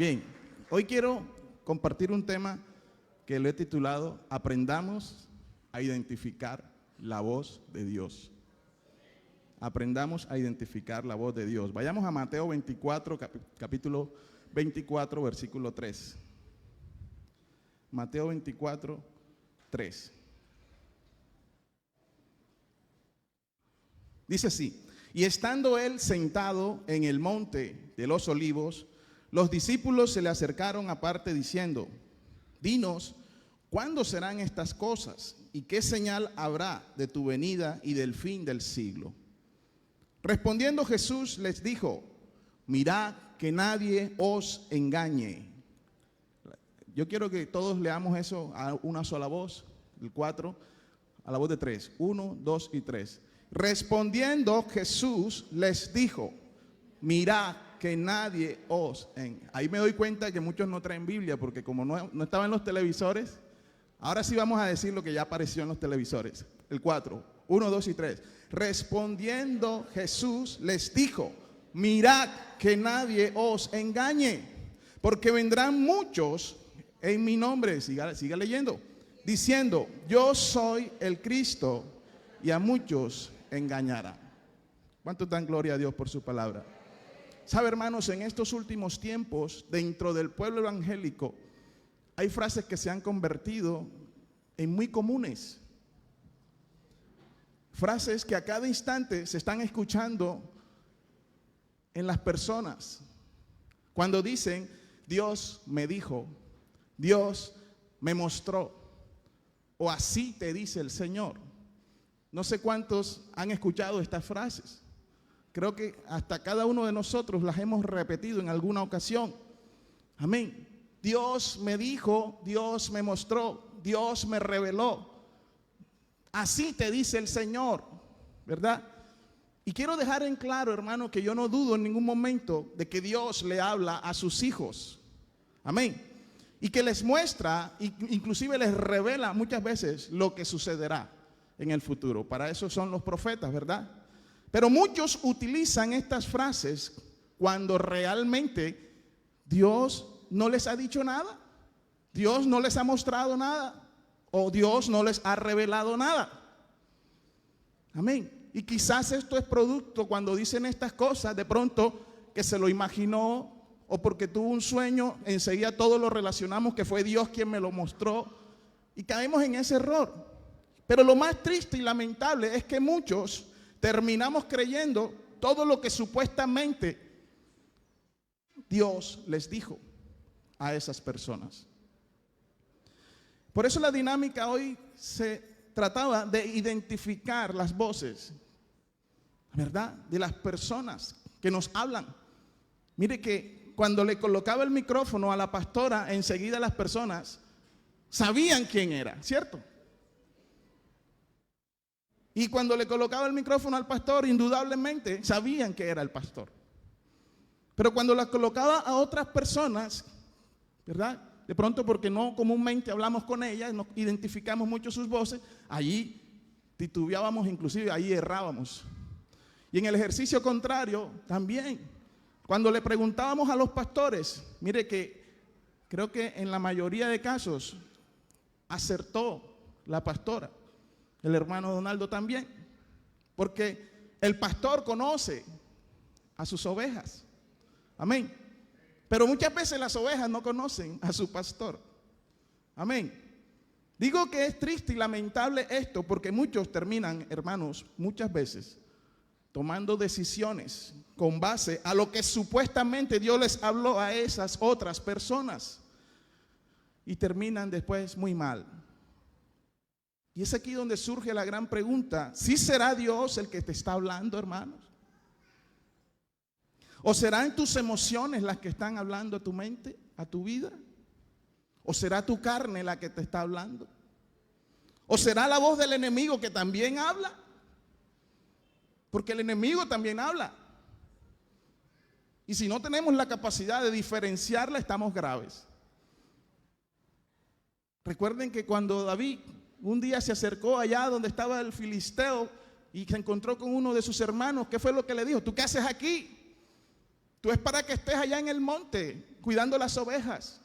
Bien, hoy quiero compartir un tema que lo he titulado Aprendamos a identificar la voz de Dios. Aprendamos a identificar la voz de Dios. Vayamos a Mateo 24, capítulo 24, versículo 3. Mateo 24, 3. Dice así: y estando él sentado en el monte de los olivos, los discípulos se le acercaron aparte diciendo: dinos, ¿cuándo serán estas cosas? ¿Y qué señal habrá de tu venida y del fin del siglo? Respondiendo Jesús les dijo: mirad que nadie os engañe. Yo quiero que todos leamos eso a una sola voz, el 4, a la voz de 3. 1, 2 y 3. Respondiendo Jesús les dijo: mirad que nadie os engañe. Ahí me doy cuenta que muchos no traen Biblia, porque como no estaba en los televisores, ahora sí vamos a decir lo que ya apareció en los televisores. El 4, 1, 2 y 3. Respondiendo Jesús les dijo: mirad que nadie os engañe, porque vendrán muchos en mi nombre, siga leyendo, diciendo: yo soy el Cristo, y a muchos engañará. ¿Cuántos dan gloria a Dios por su palabra? Sabe, hermanos, en estos últimos tiempos, dentro del pueblo evangélico, hay frases que se han convertido en muy comunes. Frases que a cada instante se están escuchando en las personas. Cuando dicen: Dios me dijo, Dios me mostró, o así te dice el Señor. No sé cuántos han escuchado estas frases. Creo que hasta cada uno de nosotros las hemos repetido en alguna ocasión. Amén. Dios me dijo, Dios me mostró, Dios me reveló. Así te dice el Señor, ¿verdad? Y quiero dejar en claro, hermano, que yo no dudo en ningún momento de que Dios le habla a sus hijos. Amén. Y que les muestra, inclusive les revela muchas veces lo que sucederá en el futuro. Para eso son los profetas, ¿verdad? Pero muchos utilizan estas frases cuando realmente Dios no les ha dicho nada, Dios no les ha mostrado nada, o Dios no les ha revelado nada. Amén. Y quizás esto es producto, cuando dicen estas cosas, de pronto que se lo imaginó, o porque tuvo un sueño, enseguida todos lo relacionamos que fue Dios quien me lo mostró, y caemos en ese error. Pero lo más triste y lamentable es que muchos terminamos creyendo todo lo que supuestamente Dios les dijo a esas personas. Por eso la dinámica hoy se trataba de identificar las voces, ¿verdad?, de las personas que nos hablan. Mire que cuando le colocaba el micrófono a la pastora, enseguida las personas sabían quién era, ¿cierto? Y cuando le colocaba el micrófono al pastor, indudablemente sabían que era el pastor. Pero cuando la colocaba a otras personas, ¿verdad?, de pronto porque no comúnmente hablamos con ellas, no identificamos mucho sus voces, allí titubeábamos, inclusive ahí errábamos. Y en el ejercicio contrario también, cuando le preguntábamos a los pastores, mire que creo que en la mayoría de casos acertó la pastora. El hermano Donaldo también, porque el pastor conoce a sus ovejas. Amén. Pero muchas veces las ovejas no conocen a su pastor. Amén. Digo que es triste y lamentable esto, porque muchos terminan, hermanos, muchas veces tomando decisiones con base a lo que supuestamente Dios les habló a esas otras personas, y terminan después muy mal. Y es aquí donde surge la gran pregunta: ¿sí será Dios el que te está hablando, hermanos? ¿O serán tus emociones las que están hablando a tu mente, a tu vida? ¿O será tu carne la que te está hablando? ¿O será la voz del enemigo que también habla? Porque el enemigo también habla. Y si no tenemos la capacidad de diferenciarla, estamos graves. Recuerden que cuando David un día se acercó allá donde estaba el filisteo y se encontró con uno de sus hermanos, ¿qué fue lo que le dijo? ¿Tú qué haces aquí? Tú es para que estés allá en el monte cuidando las ovejas.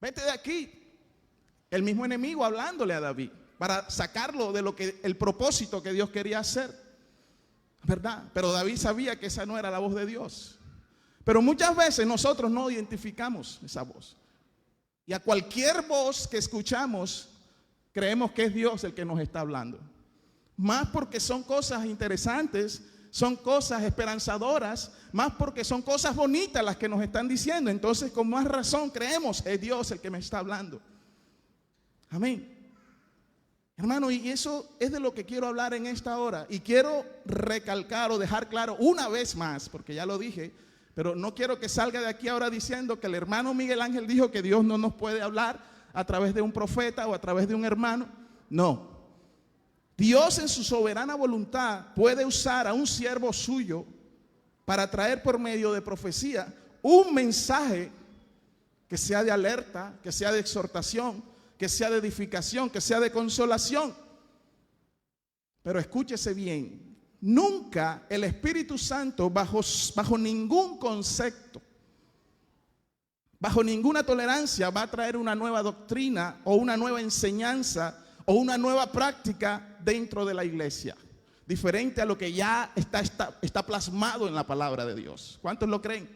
Vete de aquí. El mismo enemigo hablándole a David para sacarlo de lo que el propósito que Dios quería hacer, ¿verdad? Pero David sabía que esa no era la voz de Dios. Pero muchas veces nosotros no identificamos esa voz. Y a cualquier voz que escuchamos, creemos que es Dios el que nos está hablando. Más porque son cosas interesantes, son cosas esperanzadoras, más porque son cosas bonitas las que nos están diciendo. Entonces, con más razón creemos es Dios el que me está hablando. Amén. Hermano, y eso es de lo que quiero hablar en esta hora. Y quiero recalcar o dejar claro una vez más, porque ya lo dije, pero no quiero que salga de aquí ahora diciendo que el hermano Miguel Ángel dijo que Dios no nos puede hablar a través de un profeta o a través de un hermano. No. Dios en su soberana voluntad puede usar a un siervo suyo para traer por medio de profecía un mensaje que sea de alerta, que sea de exhortación, que sea de edificación, que sea de consolación. Pero escúchese bien, nunca el Espíritu Santo bajo ningún concepto, bajo ninguna tolerancia va a traer una nueva doctrina o una nueva enseñanza o una nueva práctica dentro de la iglesia, diferente a lo que ya está plasmado en la palabra de Dios. ¿Cuántos lo creen?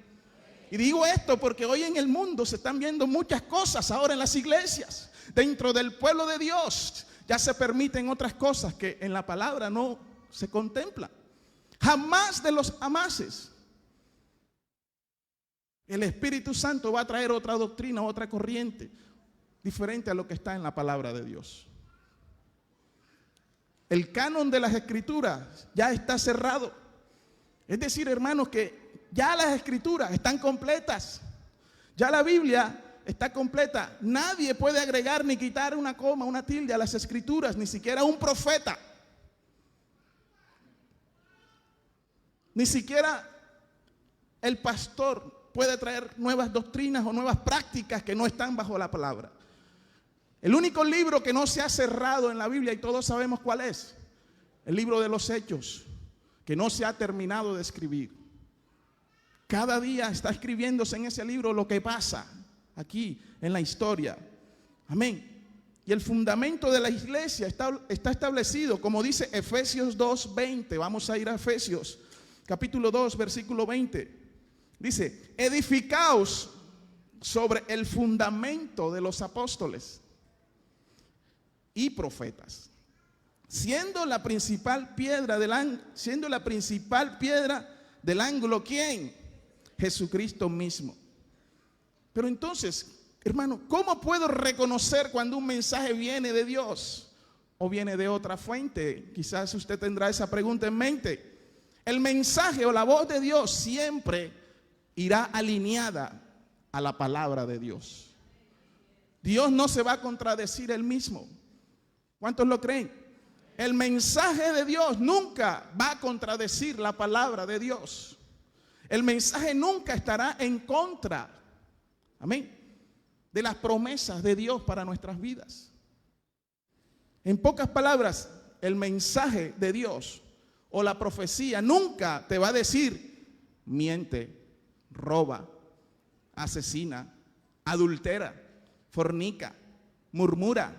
Y digo esto porque hoy en el mundo se están viendo muchas cosas ahora en las iglesias. Dentro del pueblo de Dios ya se permiten otras cosas que en la palabra no se contemplan. Jamás de los jamases. El Espíritu Santo va a traer otra doctrina, otra corriente, diferente a lo que está en la palabra de Dios. El canon de las escrituras ya está cerrado. Es decir, hermanos, que ya las escrituras están completas. Ya la Biblia está completa. Nadie puede agregar ni quitar una coma, una tilde a las escrituras, ni siquiera un profeta. Ni siquiera el pastor puede traer nuevas doctrinas o nuevas prácticas que no están bajo la palabra. El único libro que no se ha cerrado en la Biblia, y todos sabemos cuál es, el libro de los Hechos, que no se ha terminado de escribir. Cada día está escribiéndose en ese libro lo que pasa aquí en la historia. Amén. Y el fundamento de la iglesia está establecido, como dice Efesios 2:20. Vamos a ir a Efesios capítulo 2, versículo 20. Dice: edificaos sobre el fundamento de los apóstoles y profetas, siendo la principal piedra del ángulo, ¿quién? Jesucristo mismo. Pero entonces, hermano, ¿cómo puedo reconocer cuando un mensaje viene de Dios o viene de otra fuente? Quizás usted tendrá esa pregunta en mente. El mensaje o la voz de Dios siempre irá alineada a la palabra de Dios. Dios no se va a contradecir él mismo. ¿Cuántos lo creen? El mensaje de Dios nunca va a contradecir la palabra de Dios. El mensaje nunca estará en contra, amén, de las promesas de Dios para nuestras vidas. En pocas palabras, el mensaje de Dios o la profecía nunca te va a decir: miente, roba, asesina, adultera, fornica, murmura,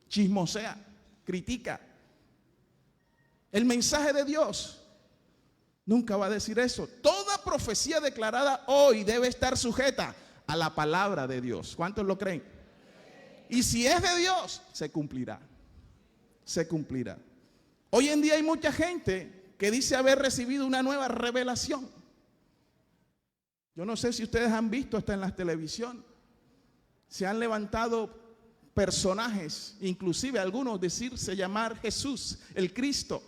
chismosea, critica. El mensaje de Dios nunca va a decir eso. Toda profecía declarada hoy debe estar sujeta a la palabra de Dios. ¿Cuántos lo creen? Y si es de Dios, se cumplirá. Se cumplirá. Hoy en día hay mucha gente que dice haber recibido una nueva revelación. Yo no sé si ustedes han visto hasta en la televisión. Se han levantado personajes, inclusive algunos decirse llamar Jesús, el Cristo,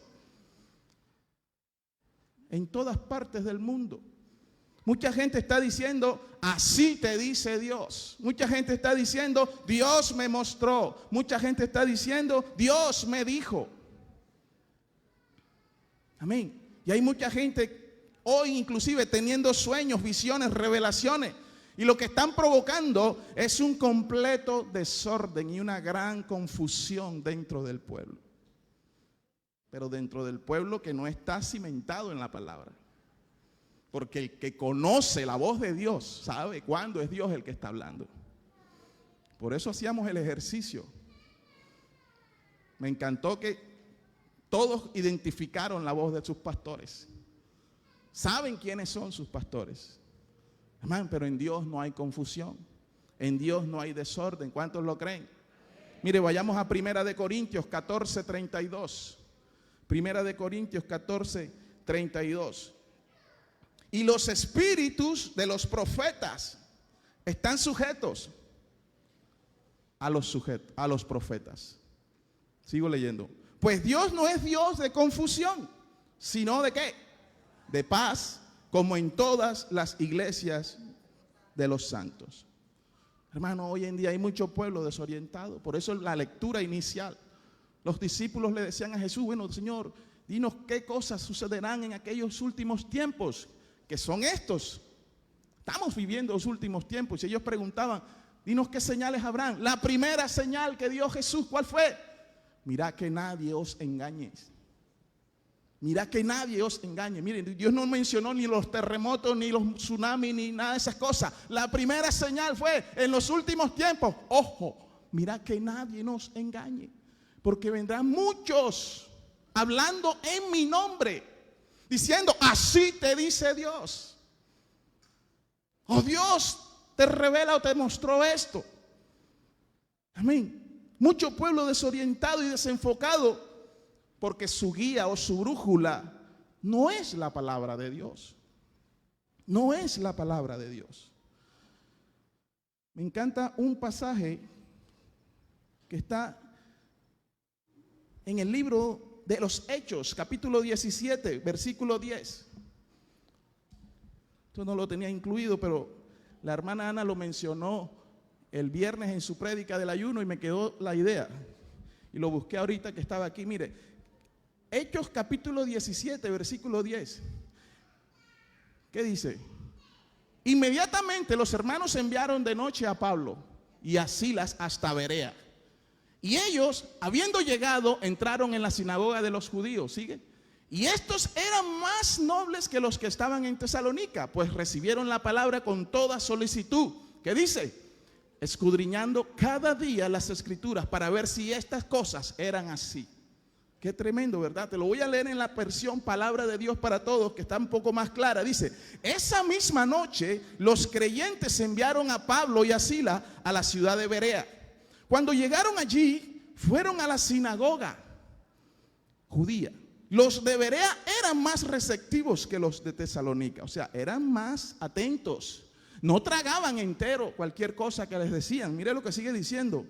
en todas partes del mundo. Mucha gente está diciendo: así te dice Dios. Mucha gente está diciendo: Dios me mostró. Mucha gente está diciendo: Dios me dijo. Amén. Y hay mucha gente hoy inclusive teniendo sueños, visiones, revelaciones. Y lo que están provocando es un completo desorden y una gran confusión dentro del pueblo. Pero dentro del pueblo que no está cimentado en la palabra. Porque el que conoce la voz de Dios sabe cuándo es Dios el que está hablando. Por eso hacíamos el ejercicio. Me encantó que todos identificaron la voz de sus pastores. Saben quiénes son sus pastores. Hermano, pero en Dios no hay confusión. En Dios no hay desorden. ¿Cuántos lo creen? Mire, vayamos a 1 Corintios 14, 32. 1 Corintios 14, 32. Y los espíritus de los profetas están sujetos a los profetas. Sigo leyendo. Pues Dios no es Dios de confusión, sino ¿de qué? De paz, como en todas las iglesias de los santos. Hermano, hoy en día hay mucho pueblo desorientado. Por eso la lectura inicial, los discípulos le decían a Jesús, bueno, Señor, dinos qué cosas sucederán en aquellos últimos tiempos, que son estos. Estamos viviendo los últimos tiempos. Y ellos preguntaban, dinos qué señales habrán. La primera señal que dio Jesús, ¿cuál fue? Mirad que nadie os engañe. Mirad que nadie os engañe. Miren, Dios no mencionó ni los terremotos, ni los tsunamis, ni nada de esas cosas. La primera señal fue, en los últimos tiempos, ojo, mirad que nadie nos engañe. Porque vendrán muchos hablando en mi nombre, diciendo, así te dice Dios. O Dios te revela o te mostró esto. Amén. Mucho pueblo desorientado y desenfocado porque su guía o su brújula no es la palabra de Dios. No es la palabra de Dios. Me encanta un pasaje que está en el libro de los Hechos, capítulo 17, versículo 10. Esto no lo tenía incluido, pero la hermana Ana lo mencionó el viernes en su prédica del ayuno y me quedó la idea. Y lo busqué ahorita que estaba aquí. Mire, Hechos capítulo 17, versículo 10. ¿Qué dice? Inmediatamente los hermanos enviaron de noche a Pablo y a Silas hasta Berea. Y ellos, habiendo llegado, entraron en la sinagoga de los judíos. ¿Sigue? Y estos eran más nobles que los que estaban en Tesalónica, pues recibieron la palabra con toda solicitud. ¿Qué dice? Escudriñando cada día las escrituras para ver si estas cosas eran así. Qué tremendo, ¿verdad? Te lo voy a leer en la versión Palabra de Dios para Todos, que está un poco más clara. Dice, esa misma noche los creyentes enviaron a Pablo y a Silas a la ciudad de Berea. Cuando llegaron allí, fueron a la sinagoga judía. Los de Berea eran más receptivos que los de Tesalónica, o sea, eran más atentos. No tragaban entero cualquier cosa que les decían. Mire lo que sigue diciendo.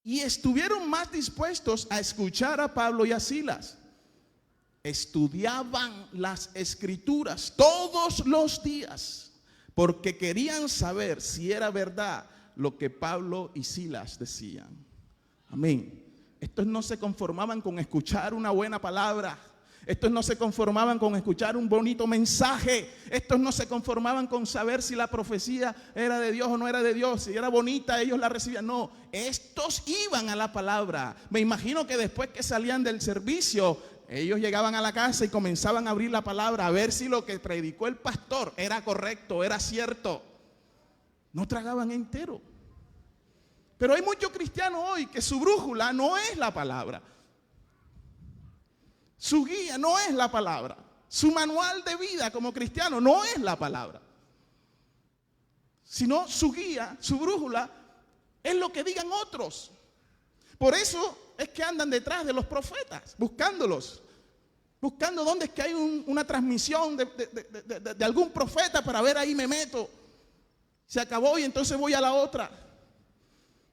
Y estuvieron más dispuestos a escuchar a Pablo y a Silas. Estudiaban las escrituras todos los días, porque querían saber si era verdad lo que Pablo y Silas decían. Amén. Estos no se conformaban con escuchar una buena palabra. Estos no se conformaban con escuchar un bonito mensaje. Estos no se conformaban con saber si la profecía era de Dios o no era de Dios. Si era bonita, ellos la recibían. No, estos iban a la palabra. Me imagino que después que salían del servicio, ellos llegaban a la casa y comenzaban a abrir la palabra, a ver si lo que predicó el pastor era correcto, era cierto. No tragaban entero. Pero hay muchos cristianos hoy que su brújula no es la palabra. Su guía no es la palabra. Su manual de vida como cristiano no es la palabra. Sino su guía, su brújula, es lo que digan otros. Por eso es que andan detrás de los profetas, buscándolos. Buscando dónde es que hay una transmisión de algún profeta para ver ahí me meto. Se acabó y entonces voy a la otra.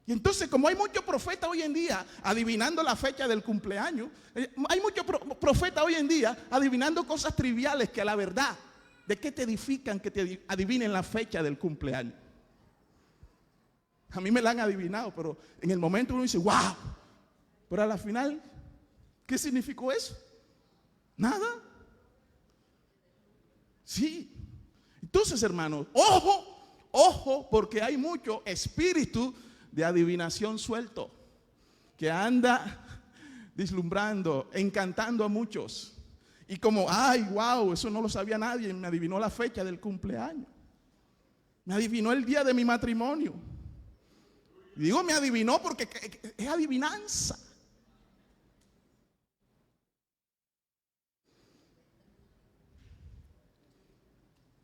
Y entonces, como hay muchos profetas hoy en día adivinando la fecha del cumpleaños, hay muchos profetas hoy en día adivinando cosas triviales que a la verdad, ¿de qué te edifican que te adivinen la fecha del cumpleaños? A mí me la han adivinado, pero en el momento uno dice, wow, pero a la final, ¿qué significó eso? Nada. Sí. Entonces, hermanos, ojo, porque hay mucho espíritu de adivinación suelto que anda vislumbrando, encantando a muchos. Y como, ay, wow, eso no lo sabía nadie, me adivinó la fecha del cumpleaños. Me adivinó el día de mi matrimonio. Y digo, me adivinó porque es adivinanza.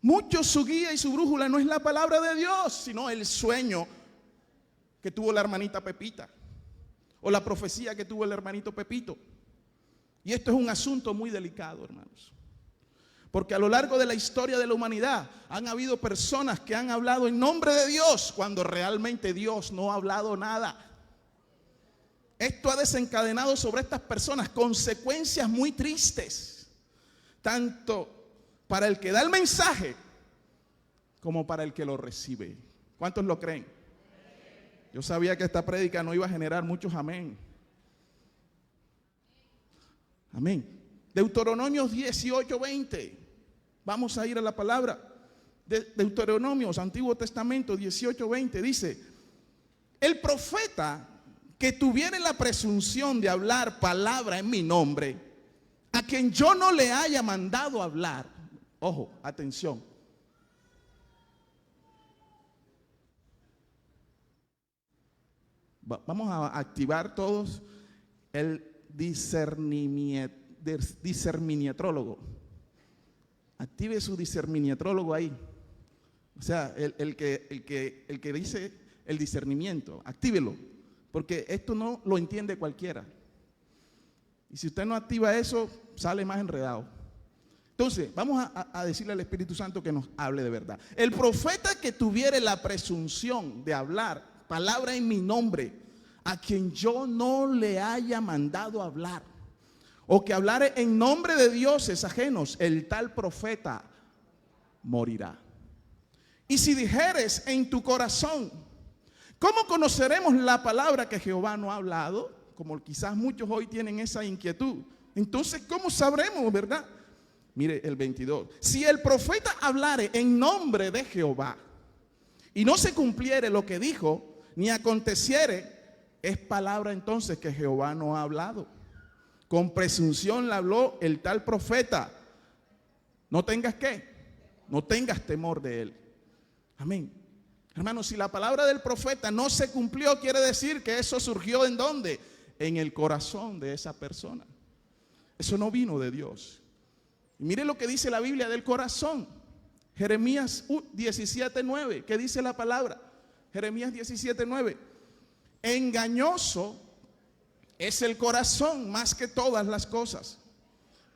Muchos su guía y su brújula no es la palabra de Dios, sino el sueño que tuvo la hermanita Pepita o la profecía que tuvo el hermanito Pepito. Y esto es un asunto muy delicado, hermanos, porque a lo largo de la historia de la humanidad han habido personas que han hablado en nombre de Dios cuando realmente Dios no ha hablado nada. Esto ha desencadenado sobre estas personas consecuencias muy tristes, tanto para el que da el mensaje como para el que lo recibe. ¿Cuántos lo creen? Yo sabía que esta prédica no iba a generar muchos amén. Amén. Deuteronomios 18:20. Vamos a ir a la palabra. Deuteronomios, Antiguo Testamento 18:20 dice: el profeta que tuviere la presunción de hablar palabra en mi nombre, a quien yo no le haya mandado hablar. Ojo, atención. Vamos a activar todos el discerminietrólogo. Active su discerminietrólogo ahí. O sea, el que dice el discernimiento, actívelo, porque esto no lo entiende cualquiera. Y si usted no activa eso, sale más enredado. Entonces, vamos a decirle al Espíritu Santo que nos hable de verdad. El profeta que tuviere la presunción de hablar palabra en mi nombre, a quien yo no le haya mandado hablar, o que hablare en nombre de dioses ajenos, el tal profeta morirá. Y si dijeres en tu corazón, ¿cómo conoceremos la palabra que Jehová no ha hablado? Como quizás muchos hoy tienen esa inquietud. Entonces, ¿cómo sabremos, verdad? Mire el 22. Si el profeta hablare en nombre de Jehová y no se cumpliere lo que dijo, ni aconteciere, es palabra entonces que Jehová no ha hablado. Con presunción le habló el tal profeta. No tengas ¿qué? No tengas temor de él. Amén. Hermanos, si la palabra del profeta no se cumplió, quiere decir que eso surgió ¿en dónde? En el corazón de esa persona. Eso no vino de Dios. Y mire lo que dice la Biblia del corazón. Jeremías 17:9. ¿Qué dice la palabra? Jeremías 17:9. Engañoso es el corazón más que todas las cosas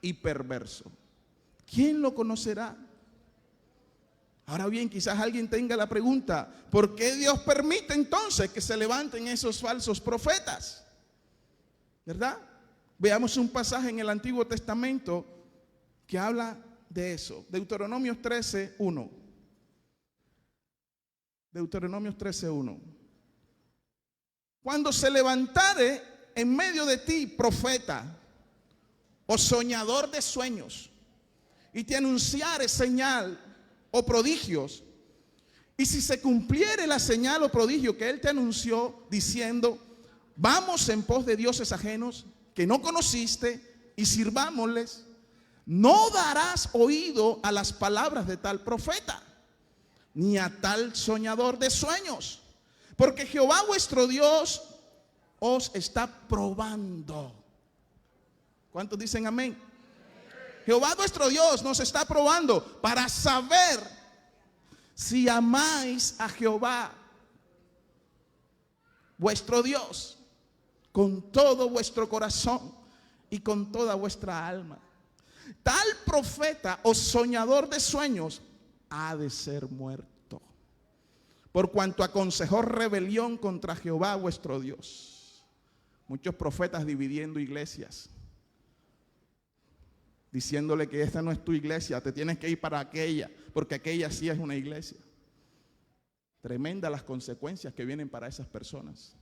y perverso. ¿Quién lo conocerá? Ahora bien, quizás alguien tenga la pregunta: ¿por qué Dios permite entonces que se levanten esos falsos profetas? ¿Verdad? Veamos un pasaje en el Antiguo Testamento que habla de eso. Deuteronomios 13:1. Deuteronomios 13:1. Cuando se levantare en medio de ti profeta o soñador de sueños y te anunciare señal o prodigios, y si se cumpliere la señal o prodigio que él te anunció diciendo: vamos en pos de dioses ajenos que no conociste y sirvámosles, no darás oído a las palabras de tal profeta, ni a tal soñador de sueños, porque Jehová vuestro Dios os está probando. ¿Cuántos dicen amén? Jehová vuestro Dios nos está probando para saber si amáis a Jehová vuestro Dios con todo vuestro corazón y con toda vuestra alma. Tal profeta o soñador de sueños ha de ser muerto, por cuanto aconsejó rebelión contra Jehová vuestro Dios. Muchos profetas dividiendo iglesias, diciéndole que esta no es tu iglesia, te tienes que ir para aquella, porque aquella sí es una iglesia. Tremendas las consecuencias que vienen para esas personas.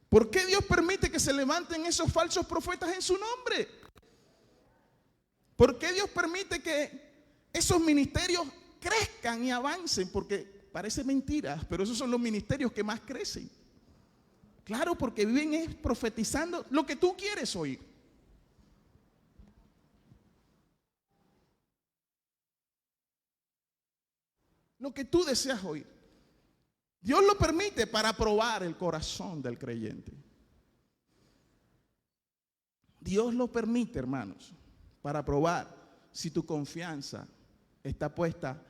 ¿Por qué Dios permite que se levanten esos falsos profetas en su nombre? ¿Por qué Dios permite que esos ministerios crezcan y avancen? Porque parece mentira, pero esos son los ministerios que más crecen. Claro, porque viven profetizando lo que tú quieres oír. lo que tú deseas oír. Dios lo permite para probar el corazón del creyente. Dios lo permite, hermanos, para probar si tu confianza está puesta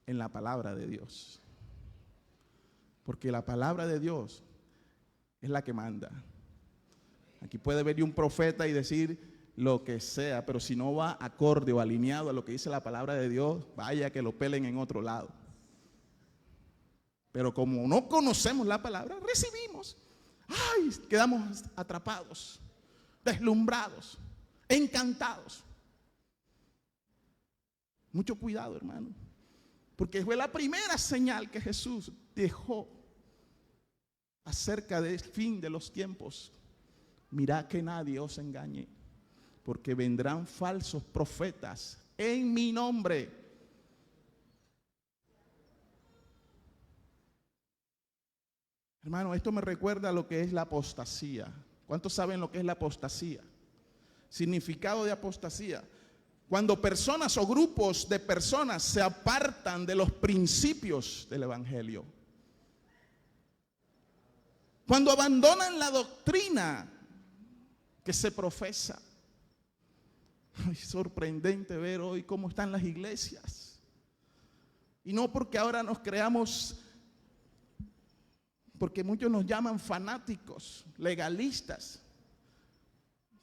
en la palabra de Dios. Porque la palabra de Dios es la que manda. Aquí puede venir un profeta y decir lo que sea, pero si no va acorde o alineado a lo que dice la palabra de Dios, vaya que lo pelen en otro lado. Pero como no conocemos la palabra, recibimos. ¡Ay! Quedamos atrapados, deslumbrados, encantados. Mucho cuidado, hermano, porque fue la primera señal que Jesús dejó acerca del fin de los tiempos. Mirad que nadie os engañe, porque vendrán falsos profetas en mi nombre. Hermano, esto me recuerda a lo que es la apostasía. ¿Cuántos saben lo que es la apostasía? Significado de apostasía: cuando personas o grupos de personas se apartan de los principios del evangelio. Cuando abandonan la doctrina que se profesa. Es sorprendente ver hoy cómo están las iglesias. Y no porque ahora nos creamos, porque muchos nos llaman fanáticos, legalistas.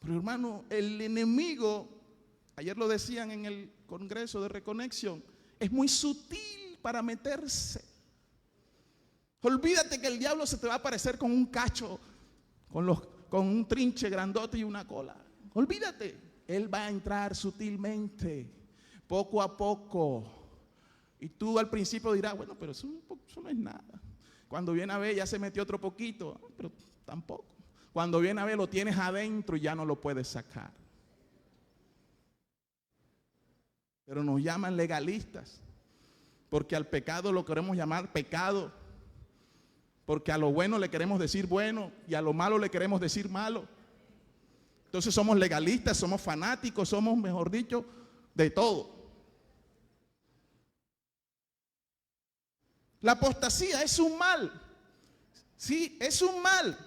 Pero hermano, el enemigo, ayer lo decían en el Congreso de Reconexión, es muy sutil para meterse. Olvídate que el diablo se te va a aparecer con un cacho, con un trinche grandote y una cola. Olvídate, él va a entrar sutilmente, poco a poco. Y tú al principio dirás, bueno, pero eso no es nada. Cuando viene a ver, ya se metió otro poquito, pero tampoco. Cuando viene a ver, lo tienes adentro y ya no lo puedes sacar. Pero nos llaman legalistas, porque al pecado lo queremos llamar pecado, porque a lo bueno le queremos decir bueno y a lo malo le queremos decir malo. Entonces somos legalistas, somos fanáticos, somos, mejor dicho, de todo. La apostasía es un mal. Sí, es un mal,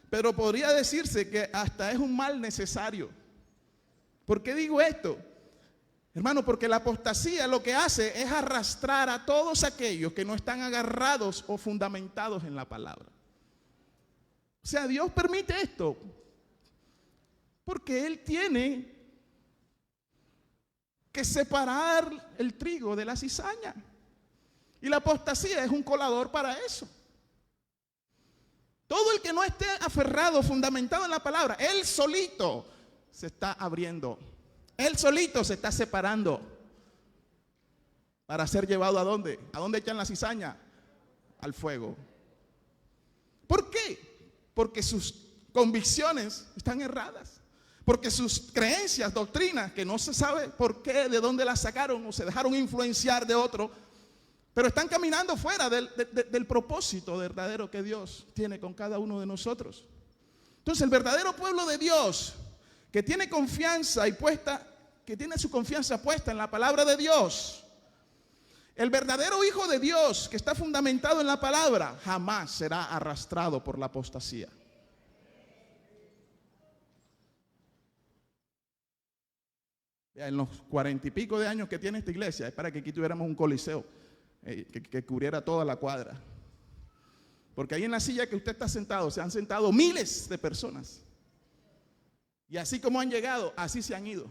pero podría decirse que hasta es un mal necesario. ¿Por qué digo esto? Hermano, porque la apostasía lo que hace es arrastrar a todos aquellos que no están agarrados o fundamentados en la palabra. O sea, Dios permite esto porque Él tiene que separar el trigo de la cizaña. Y la apostasía es un colador para eso. Todo el que no esté aferrado, fundamentado en la palabra, él solito se está abriendo. Él solito se está separando para ser llevado ¿a dónde? ¿A dónde echan la cizaña? Al fuego. ¿Por qué? Porque sus convicciones están erradas. Porque sus creencias, doctrinas, que no se sabe por qué, de dónde las sacaron o se dejaron influenciar de otro, pero están caminando fuera del propósito verdadero que Dios tiene con cada uno de nosotros. Entonces el verdadero pueblo de Dios, que tiene confianza que tiene su confianza puesta en la palabra de Dios, el verdadero hijo de Dios que está fundamentado en la palabra, jamás será arrastrado por la apostasía. En los 40 y pico de años que tiene esta iglesia, es para que aquí tuviéramos un coliseo que cubriera toda la cuadra. Porque ahí en la silla que usted está sentado, se han sentado miles de personas. Y así como han llegado, así se han ido.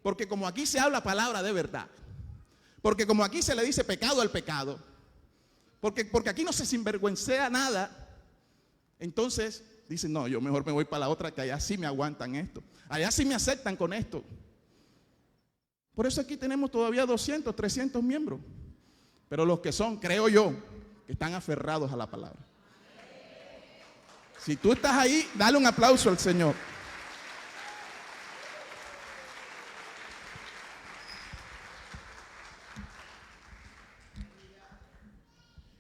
Porque como aquí se habla palabra de verdad, porque como aquí se le dice pecado al pecado, porque aquí no se sinvergüencea nada, entonces dicen, no, yo mejor me voy para la otra, que allá sí me aguantan esto, allá sí me aceptan con esto. Por eso aquí tenemos todavía 200, 300 miembros. Pero los que son, creo yo, que están aferrados a la palabra. Si tú estás ahí, dale un aplauso al Señor.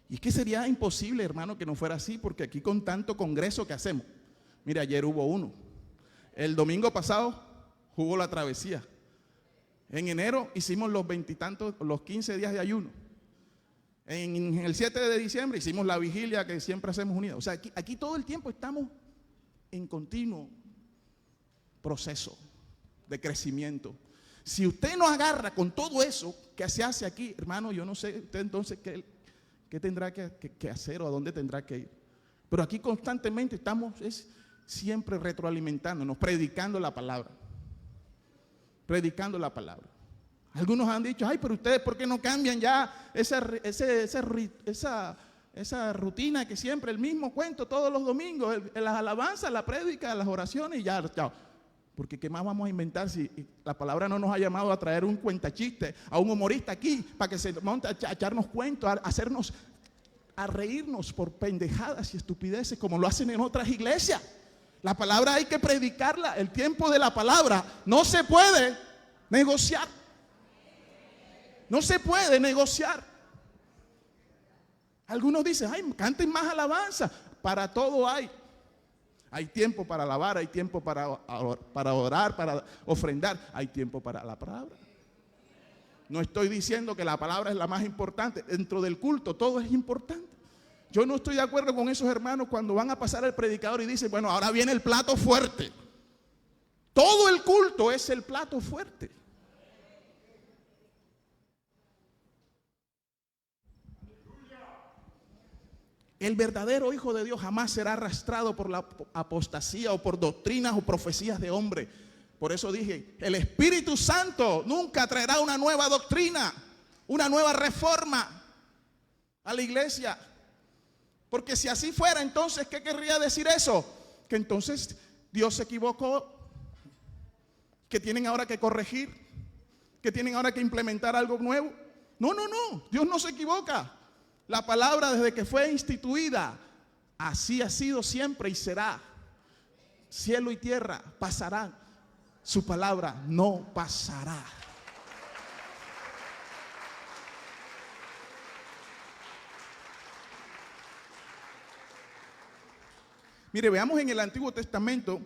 Y es que sería imposible, hermano, que no fuera así, porque aquí con tanto congreso que hacemos. Mira, ayer hubo uno. El domingo pasado hubo la travesía. En enero hicimos los 20 y tantos, los 15 días de ayuno. En el 7 de diciembre hicimos la vigilia que siempre hacemos unidos. O sea, aquí todo el tiempo estamos en continuo proceso de crecimiento. Si usted no agarra con todo eso que se hace aquí, hermano, yo no sé usted entonces qué tendrá que hacer o a dónde tendrá que ir. Pero aquí constantemente estamos siempre retroalimentándonos, predicando la palabra. Predicando la palabra. Algunos han dicho, ay, pero ustedes ¿por qué no cambian ya esa rutina que siempre el mismo cuento todos los domingos, las alabanzas, la prédica, las oraciones y ya, chao? Porque ¿qué más vamos a inventar si la palabra no nos ha llamado a traer un cuentachiste, a un humorista aquí, para que se monte a echarnos cuentos, a reírnos por pendejadas y estupideces como lo hacen en otras iglesias? La palabra hay que predicarla. El tiempo de la palabra no se puede negociar. No se puede negociar. Algunos dicen, ay, canten más alabanza. Para todo hay. Hay tiempo para alabar, hay tiempo para orar, para ofrendar. Hay tiempo para la palabra. No estoy diciendo que la palabra es la más importante. Dentro del culto todo es importante. Yo no estoy de acuerdo con esos hermanos cuando van a pasar al predicador y dicen, bueno, ahora viene el plato fuerte. Todo el culto es el plato fuerte. El verdadero hijo de Dios jamás será arrastrado por la apostasía o por doctrinas o profecías de hombre. Por eso dije, el Espíritu Santo nunca traerá una nueva doctrina, una nueva reforma a la iglesia. Porque si así fuera, entonces, ¿qué querría decir eso? Que entonces Dios se equivocó, que tienen ahora que corregir, que tienen ahora que implementar algo nuevo. No, Dios no se equivoca. La palabra desde que fue instituida, así ha sido siempre y será. Cielo y tierra pasarán, su palabra no pasará. Mire, veamos en el Antiguo Testamento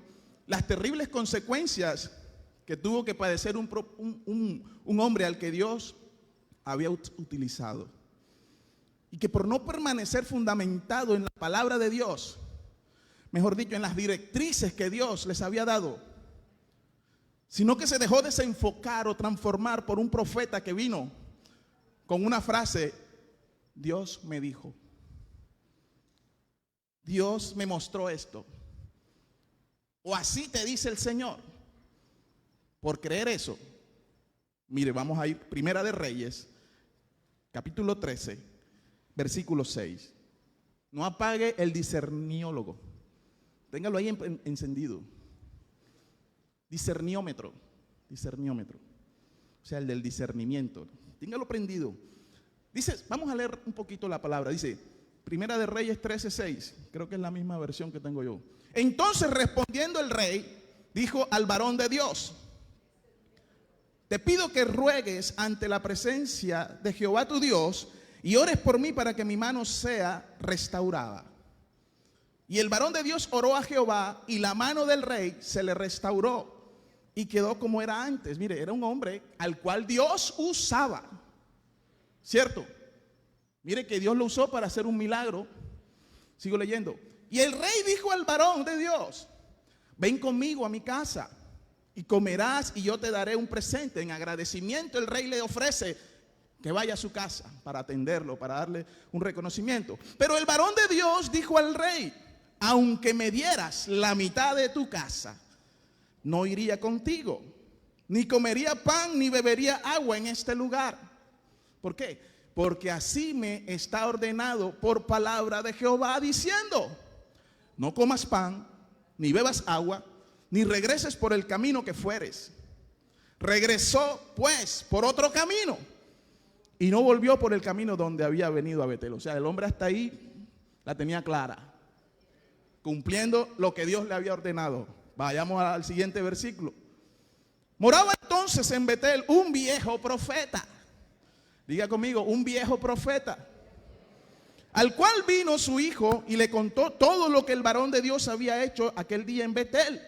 las terribles consecuencias que tuvo que padecer un hombre al que Dios había utilizado. Y que por no permanecer fundamentado en la palabra de Dios, mejor dicho, en las directrices que Dios les había dado, sino que se dejó desenfocar o transformar por un profeta que vino con una frase: Dios me dijo, Dios me mostró esto, o así te dice el Señor. Por creer eso, mire, vamos a ir Primera de Reyes, capítulo 13, versículo 6. No apague el discerniólogo. Téngalo ahí encendido. Discerniómetro. O sea, el del discernimiento. Téngalo prendido. Dice, vamos a leer un poquito la palabra. Dice, Primera de Reyes 13:6. Creo que es la misma versión que tengo yo. Entonces, respondiendo el rey, dijo al varón de Dios: te pido que ruegues ante la presencia de Jehová tu Dios y ores por mí para que mi mano sea restaurada. Y el varón de Dios oró a Jehová y la mano del rey se le restauró y quedó como era antes. Mire, era un hombre al cual Dios usaba, ¿cierto? Mire que Dios lo usó para hacer un milagro. Sigo leyendo. Y el rey dijo al varón de Dios: ven conmigo a mi casa y comerás y yo te daré un presente. En agradecimiento el rey le ofrece que vaya a su casa para atenderlo, para darle un reconocimiento. Pero el varón de Dios dijo al rey: aunque me dieras la mitad de tu casa, no iría contigo, ni comería pan, ni bebería agua en este lugar. ¿Por qué? Porque así me está ordenado por palabra de Jehová, diciendo: no comas pan, ni bebas agua, ni regreses por el camino que fueres. Regresó pues por otro camino y no volvió por el camino donde había venido a Betel. O sea, el hombre hasta ahí la tenía clara, cumpliendo lo que Dios le había ordenado. Vayamos al siguiente versículo. Moraba entonces en Betel un viejo profeta. Diga conmigo, un viejo profeta, al cual vino su hijo y le contó todo lo que el varón de Dios había hecho aquel día en Betel.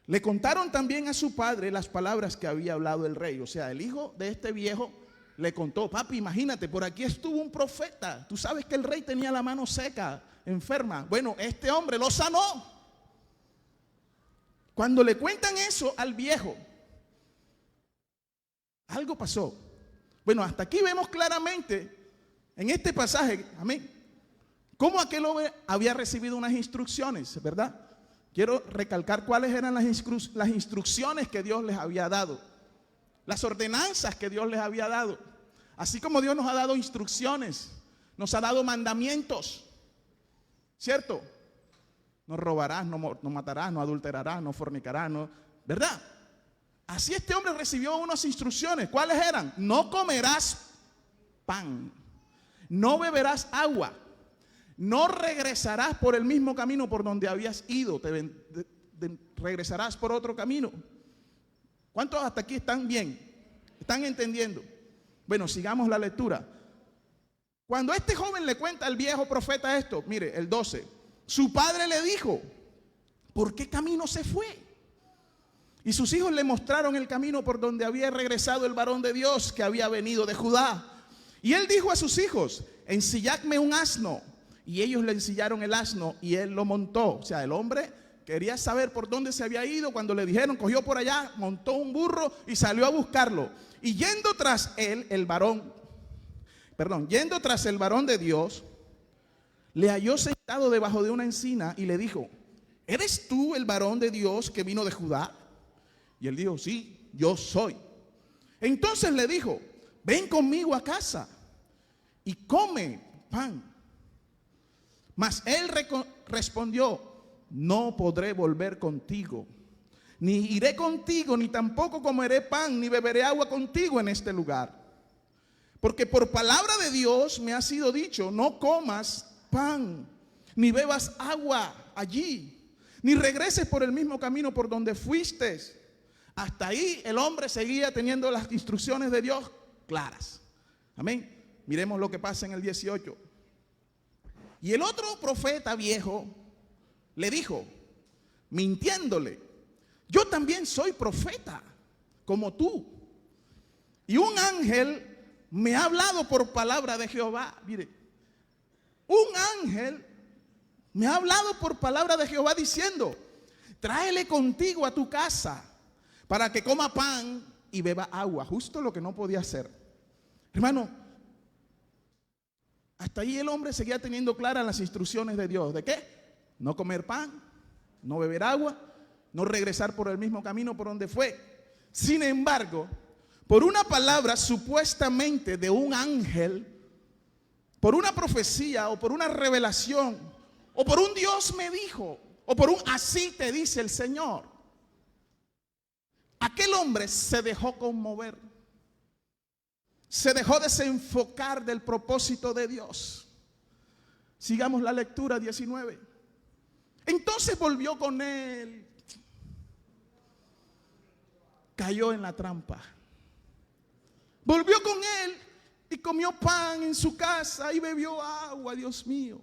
Le contaron también a su padre las palabras que había hablado el rey. O sea, el hijo de este viejo le contó, papi, imagínate, por aquí estuvo un profeta. Tú sabes que el rey tenía la mano seca, enferma. Bueno, este hombre lo sanó. Cuando le cuentan eso al viejo, algo pasó. Bueno, hasta aquí vemos claramente en este pasaje, amén, cómo aquel hombre había recibido unas instrucciones, ¿verdad? Quiero recalcar cuáles eran las instrucciones que Dios les había dado, las ordenanzas que Dios les había dado. Así como Dios nos ha dado instrucciones, nos ha dado mandamientos, ¿cierto? No robarás, no matarás, no adulterarás, no fornicarás, no, ¿verdad? Así este hombre recibió unas instrucciones. ¿Cuáles eran? No comerás pan, no beberás agua, no regresarás por el mismo camino por donde habías ido, regresarás por otro camino. ¿Cuántos hasta aquí están bien? ¿Están entendiendo? Bueno, sigamos la lectura. Cuando este joven le cuenta al viejo profeta esto, mire, el 12, su padre le dijo, ¿por qué camino se fue? Y sus hijos le mostraron el camino por donde había regresado el varón de Dios que había venido de Judá. Y él dijo a sus hijos, ensilladme un asno. Y ellos le ensillaron el asno y él lo montó. O sea, el hombre quería saber por dónde se había ido. Cuando le dijeron, cogió por allá, montó un burro y salió a buscarlo. Y yendo tras él, yendo tras el varón de Dios, le halló sentado debajo de una encina y le dijo, ¿eres tú el varón de Dios que vino de Judá? Y él dijo, sí, yo soy. Entonces le dijo, ven conmigo a casa y come pan. Mas él respondió, no podré volver contigo, ni iré contigo, ni tampoco comeré pan, ni beberé agua contigo en este lugar. Porque por palabra de Dios me ha sido dicho, no comas pan, ni bebas agua allí, ni regreses por el mismo camino por donde fuiste. Hasta ahí el hombre seguía teniendo las instrucciones de Dios claras. Amén. Miremos lo que pasa en el 18. Y el otro profeta viejo le dijo, mintiéndole, yo también soy profeta, como tú. Y un ángel me ha hablado por palabra de Jehová. Mire, un ángel me ha hablado por palabra de Jehová diciendo, tráele contigo a tu casa para que coma pan y beba agua. Justo lo que no podía hacer. Hermano, hasta ahí el hombre seguía teniendo claras las instrucciones de Dios. ¿De qué? No comer pan, no beber agua, no regresar por el mismo camino por donde fue. Sin embargo, por una palabra supuestamente de un ángel, por una profecía o por una revelación, o por un Dios me dijo, o por un así te dice el Señor, aquel hombre se dejó conmover, se dejó desenfocar del propósito de Dios. Sigamos la lectura 19. Entonces volvió con él, cayó en la trampa. Volvió con él y comió pan en su casa y bebió agua. Dios mío,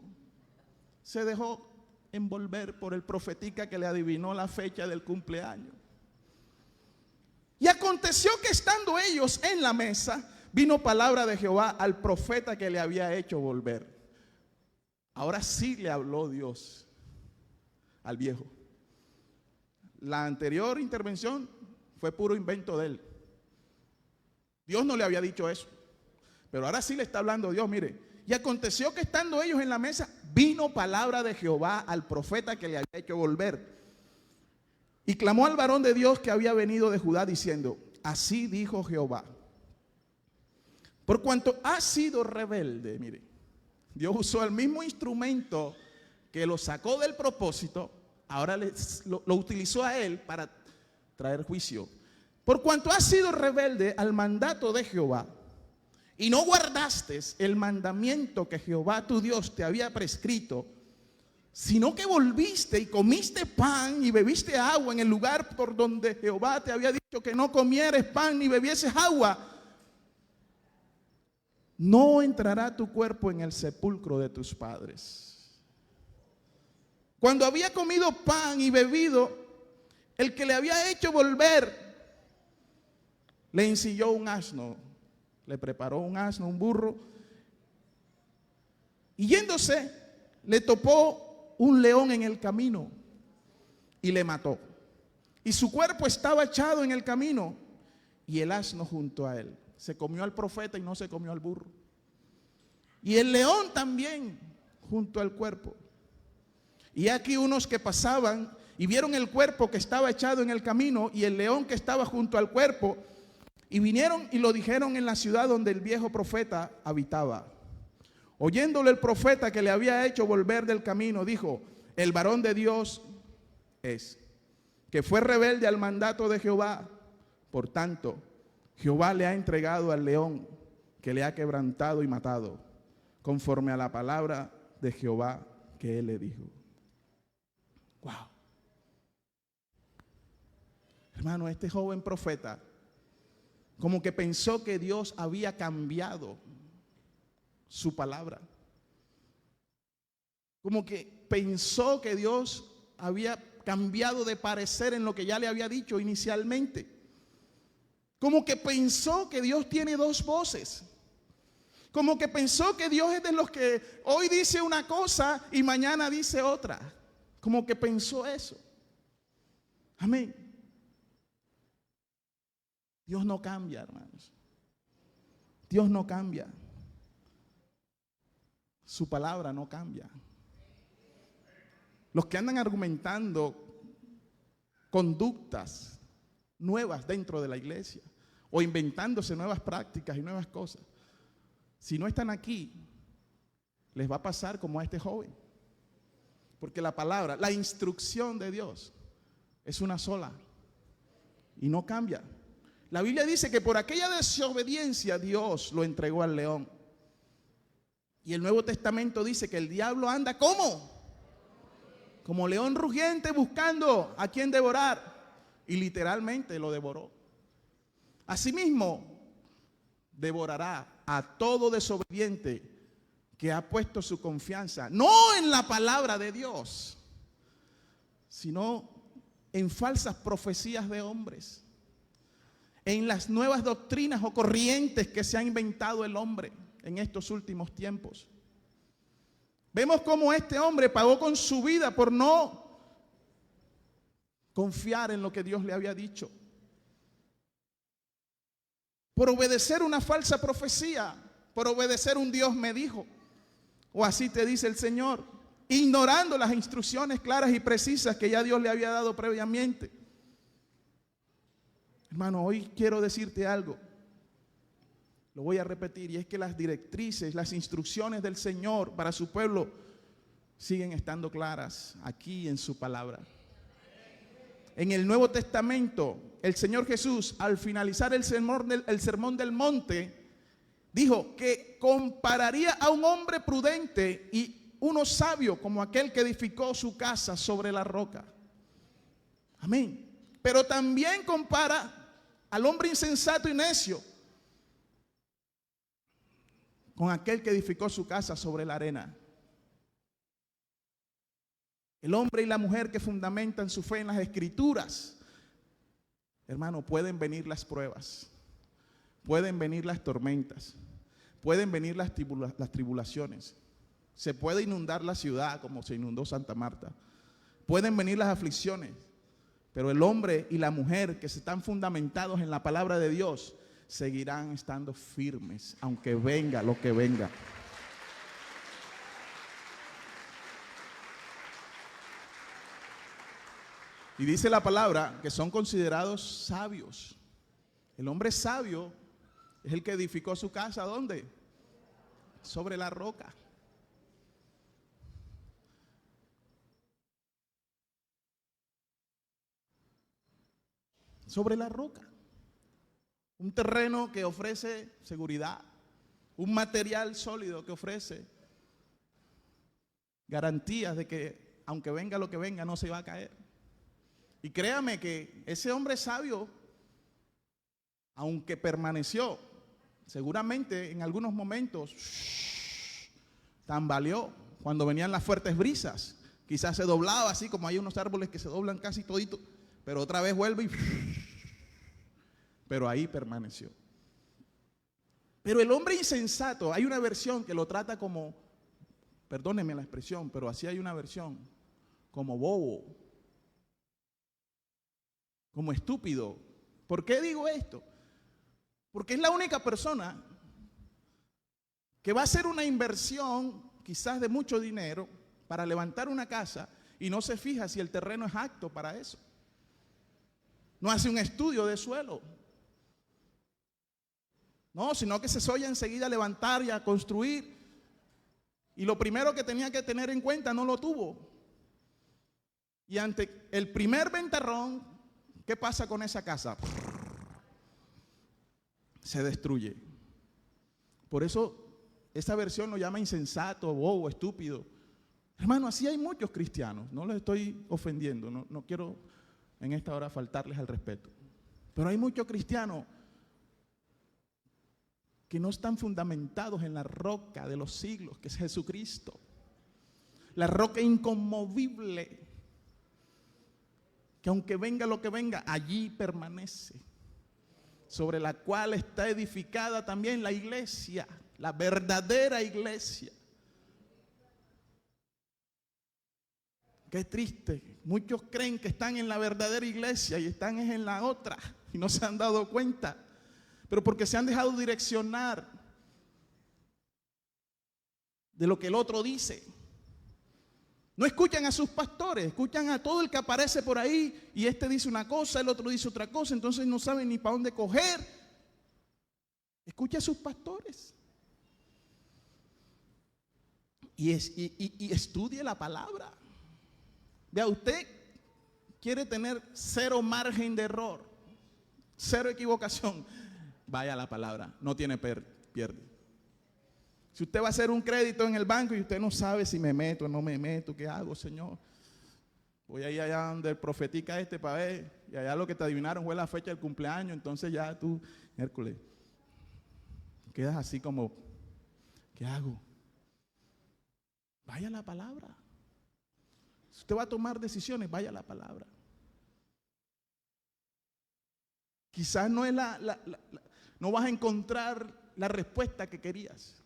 se dejó envolver por el profetica que le adivinó la fecha del cumpleaños. Y aconteció que estando ellos en la mesa, vino palabra de Jehová al profeta que le había hecho volver. Ahora sí le habló Dios al viejo. La anterior intervención fue puro invento de él. Dios no le había dicho eso, pero ahora sí le está hablando Dios. Mire, y aconteció que estando ellos en la mesa, vino palabra de Jehová al profeta que le había hecho volver. Y clamó al varón de Dios que había venido de Judá diciendo, así dijo Jehová, por cuanto has sido rebelde. Mire, Dios usó el mismo instrumento que lo sacó del propósito, ahora lo utilizó a él para traer juicio. Por cuanto has sido rebelde al mandato de Jehová y no guardaste el mandamiento que Jehová tu Dios te había prescrito, sino que volviste y comiste pan y bebiste agua en el lugar por donde Jehová te había dicho que no comieres pan ni bebieses agua, no entrará tu cuerpo en el sepulcro de tus padres. Cuando había comido pan y bebido, el que le había hecho volver le ensilló un asno le preparó un asno, un burro, y yéndose le topó un león en el camino y le mató. Y su cuerpo estaba echado en el camino y el asno junto a él. Se comió al profeta y no se comió al burro. Y el león también junto al cuerpo. Y aquí unos que pasaban y vieron el cuerpo que estaba echado en el camino y el león que estaba junto al cuerpo, y vinieron y lo dijeron en la ciudad donde el viejo profeta habitaba. Oyéndole el profeta que le había hecho volver del camino, dijo: el varón de Dios es, que fue rebelde al mandato de Jehová. Por tanto, Jehová le ha entregado al león, que le ha quebrantado y matado, conforme a la palabra de Jehová que él le dijo. Wow. Hermano, este joven profeta como que pensó que Dios había cambiado su palabra. Como que pensó que Dios había cambiado de parecer en lo que ya le había dicho inicialmente. Como que pensó que Dios tiene dos voces. Como que pensó que Dios es de los que hoy dice una cosa y mañana dice otra. Como que pensó eso. Amén. Dios no cambia, hermanos. Dios no cambia. Su palabra no cambia. Los que andan argumentando conductas nuevas dentro de la iglesia o inventándose nuevas prácticas y nuevas cosas, si no están aquí, les va a pasar como a este joven. Porque la palabra, la instrucción de Dios es una sola y no cambia. La Biblia dice que por aquella desobediencia Dios lo entregó al león. Y el Nuevo Testamento dice que el diablo anda ¿cómo? Como león rugiente buscando a quien devorar. Y literalmente lo devoró. Asimismo, devorará a todo desobediente que ha puesto su confianza, no en la palabra de Dios, sino en falsas profecías de hombres, en las nuevas doctrinas o corrientes que se ha inventado el hombre en estos últimos tiempos. Vemos cómo este hombre pagó con su vida por no confiar en lo que Dios le había dicho, por obedecer una falsa profecía, por obedecer un Dios me dijo, o así te dice el Señor, ignorando las instrucciones claras y precisas que ya Dios le había dado previamente. Hermano, hoy quiero decirte algo, lo voy a repetir, y es que las directrices, las instrucciones del Señor para su pueblo siguen estando claras aquí en su palabra. En el Nuevo Testamento, el Señor Jesús, al finalizar el sermón del monte, dijo que compararía a un hombre prudente y uno sabio como aquel que edificó su casa sobre la roca. Amén. Pero también compara al hombre insensato y necio con aquel que edificó su casa sobre la arena. El hombre y la mujer que fundamentan su fe en las Escrituras, hermano, pueden venir las pruebas, pueden venir las tormentas, pueden venir las tribulaciones, se puede inundar la ciudad como se inundó Santa Marta, pueden venir las aflicciones, pero el hombre y la mujer que se están fundamentados en la palabra de Dios seguirán estando firmes, aunque venga lo que venga. Y dice la palabra que son considerados sabios. El hombre sabio es el que edificó su casa, ¿dónde? Sobre la roca. Sobre la roca. Un terreno que ofrece seguridad. Un material sólido que ofrece garantías de que aunque venga lo que venga no se va a caer. Y créame que ese hombre sabio, aunque permaneció, seguramente en algunos momentos tambaleó cuando venían las fuertes brisas. Quizás se doblaba así como hay unos árboles que se doblan casi todito, pero otra vez vuelve y... Pero ahí permaneció. Pero el hombre insensato, hay una versión que lo trata como, perdónenme la expresión, pero así hay una versión, como bobo, como estúpido. ¿Por qué digo esto? Porque es la única persona que va a hacer una inversión, quizás de mucho dinero, para levantar una casa y no se fija si el terreno es apto para eso. No hace un estudio de suelo. No, sino que se soya enseguida a levantar y a construir. Y lo primero que tenía que tener en cuenta no lo tuvo. Y ante el primer ventarrón, ¿qué pasa con esa casa? Se destruye. Por eso esa versión lo llama insensato, bobo, estúpido. Hermano, así hay muchos cristianos. No los estoy ofendiendo. No quiero en esta hora faltarles al respeto. Pero hay muchos cristianos que no están fundamentados en la roca de los siglos, que es Jesucristo. La roca inconmovible, que aunque venga lo que venga, allí permanece. Sobre la cual está edificada también la iglesia, la verdadera iglesia. Qué triste. Muchos creen que están en la verdadera iglesia y están en la otra y no se han dado cuenta. Pero porque se han dejado direccionar de lo que el otro dice. No escuchan a sus pastores, escuchan a todo el que aparece por ahí y este dice una cosa, el otro dice otra cosa, entonces no saben ni para dónde coger. Escucha a sus pastores. Y estudie la palabra. Vea, usted quiere tener cero margen de error, cero equivocación. Vaya a la palabra, no tiene pierde. Si usted va a hacer un crédito en el banco y usted no sabe si me meto o no me meto, ¿qué hago, Señor? Voy a ir allá donde el profetica para ver, y allá lo que te adivinaron fue la fecha del cumpleaños, entonces ya tú, Hércules, quedas así como, ¿qué hago? Vaya a la palabra. Si usted va a tomar decisiones, vaya a la palabra. Quizás no es no vas a encontrar la respuesta que querías,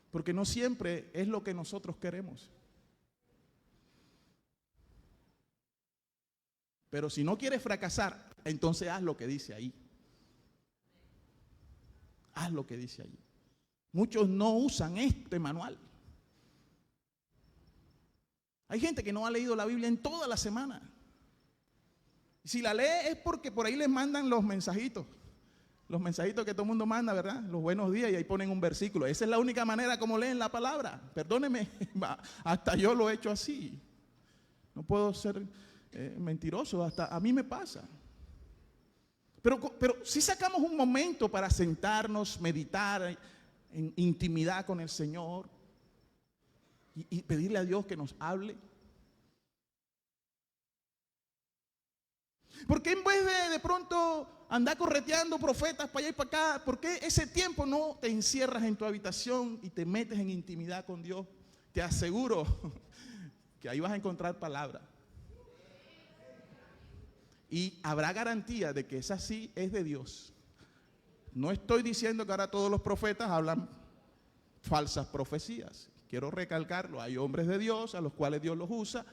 porque no siempre es lo que nosotros queremos. Pero si no quieres fracasar, entonces haz lo que dice ahí. Haz lo que dice ahí. Muchos no usan este manual. Hay gente que no ha leído la Biblia en toda la semana. Si la lee es porque por ahí les mandan los mensajitos que todo el mundo manda, ¿verdad? Los buenos días, y ahí ponen un versículo. Esa es la única manera como leen la palabra. Perdóneme, hasta yo lo he hecho así. No puedo ser mentiroso, hasta a mí me pasa. Pero si sacamos un momento para sentarnos, meditar en intimidad con el Señor y pedirle a Dios que nos hable. ¿Por qué en vez de pronto andar correteando profetas para allá y para acá, por qué ese tiempo no te encierras en tu habitación y te metes en intimidad con Dios? Te aseguro que ahí vas a encontrar palabra. Y habrá garantía de que esa sí es de Dios. No estoy diciendo que ahora todos los profetas hablan falsas profecías. Quiero recalcarlo, hay hombres de Dios a los cuales Dios los usa.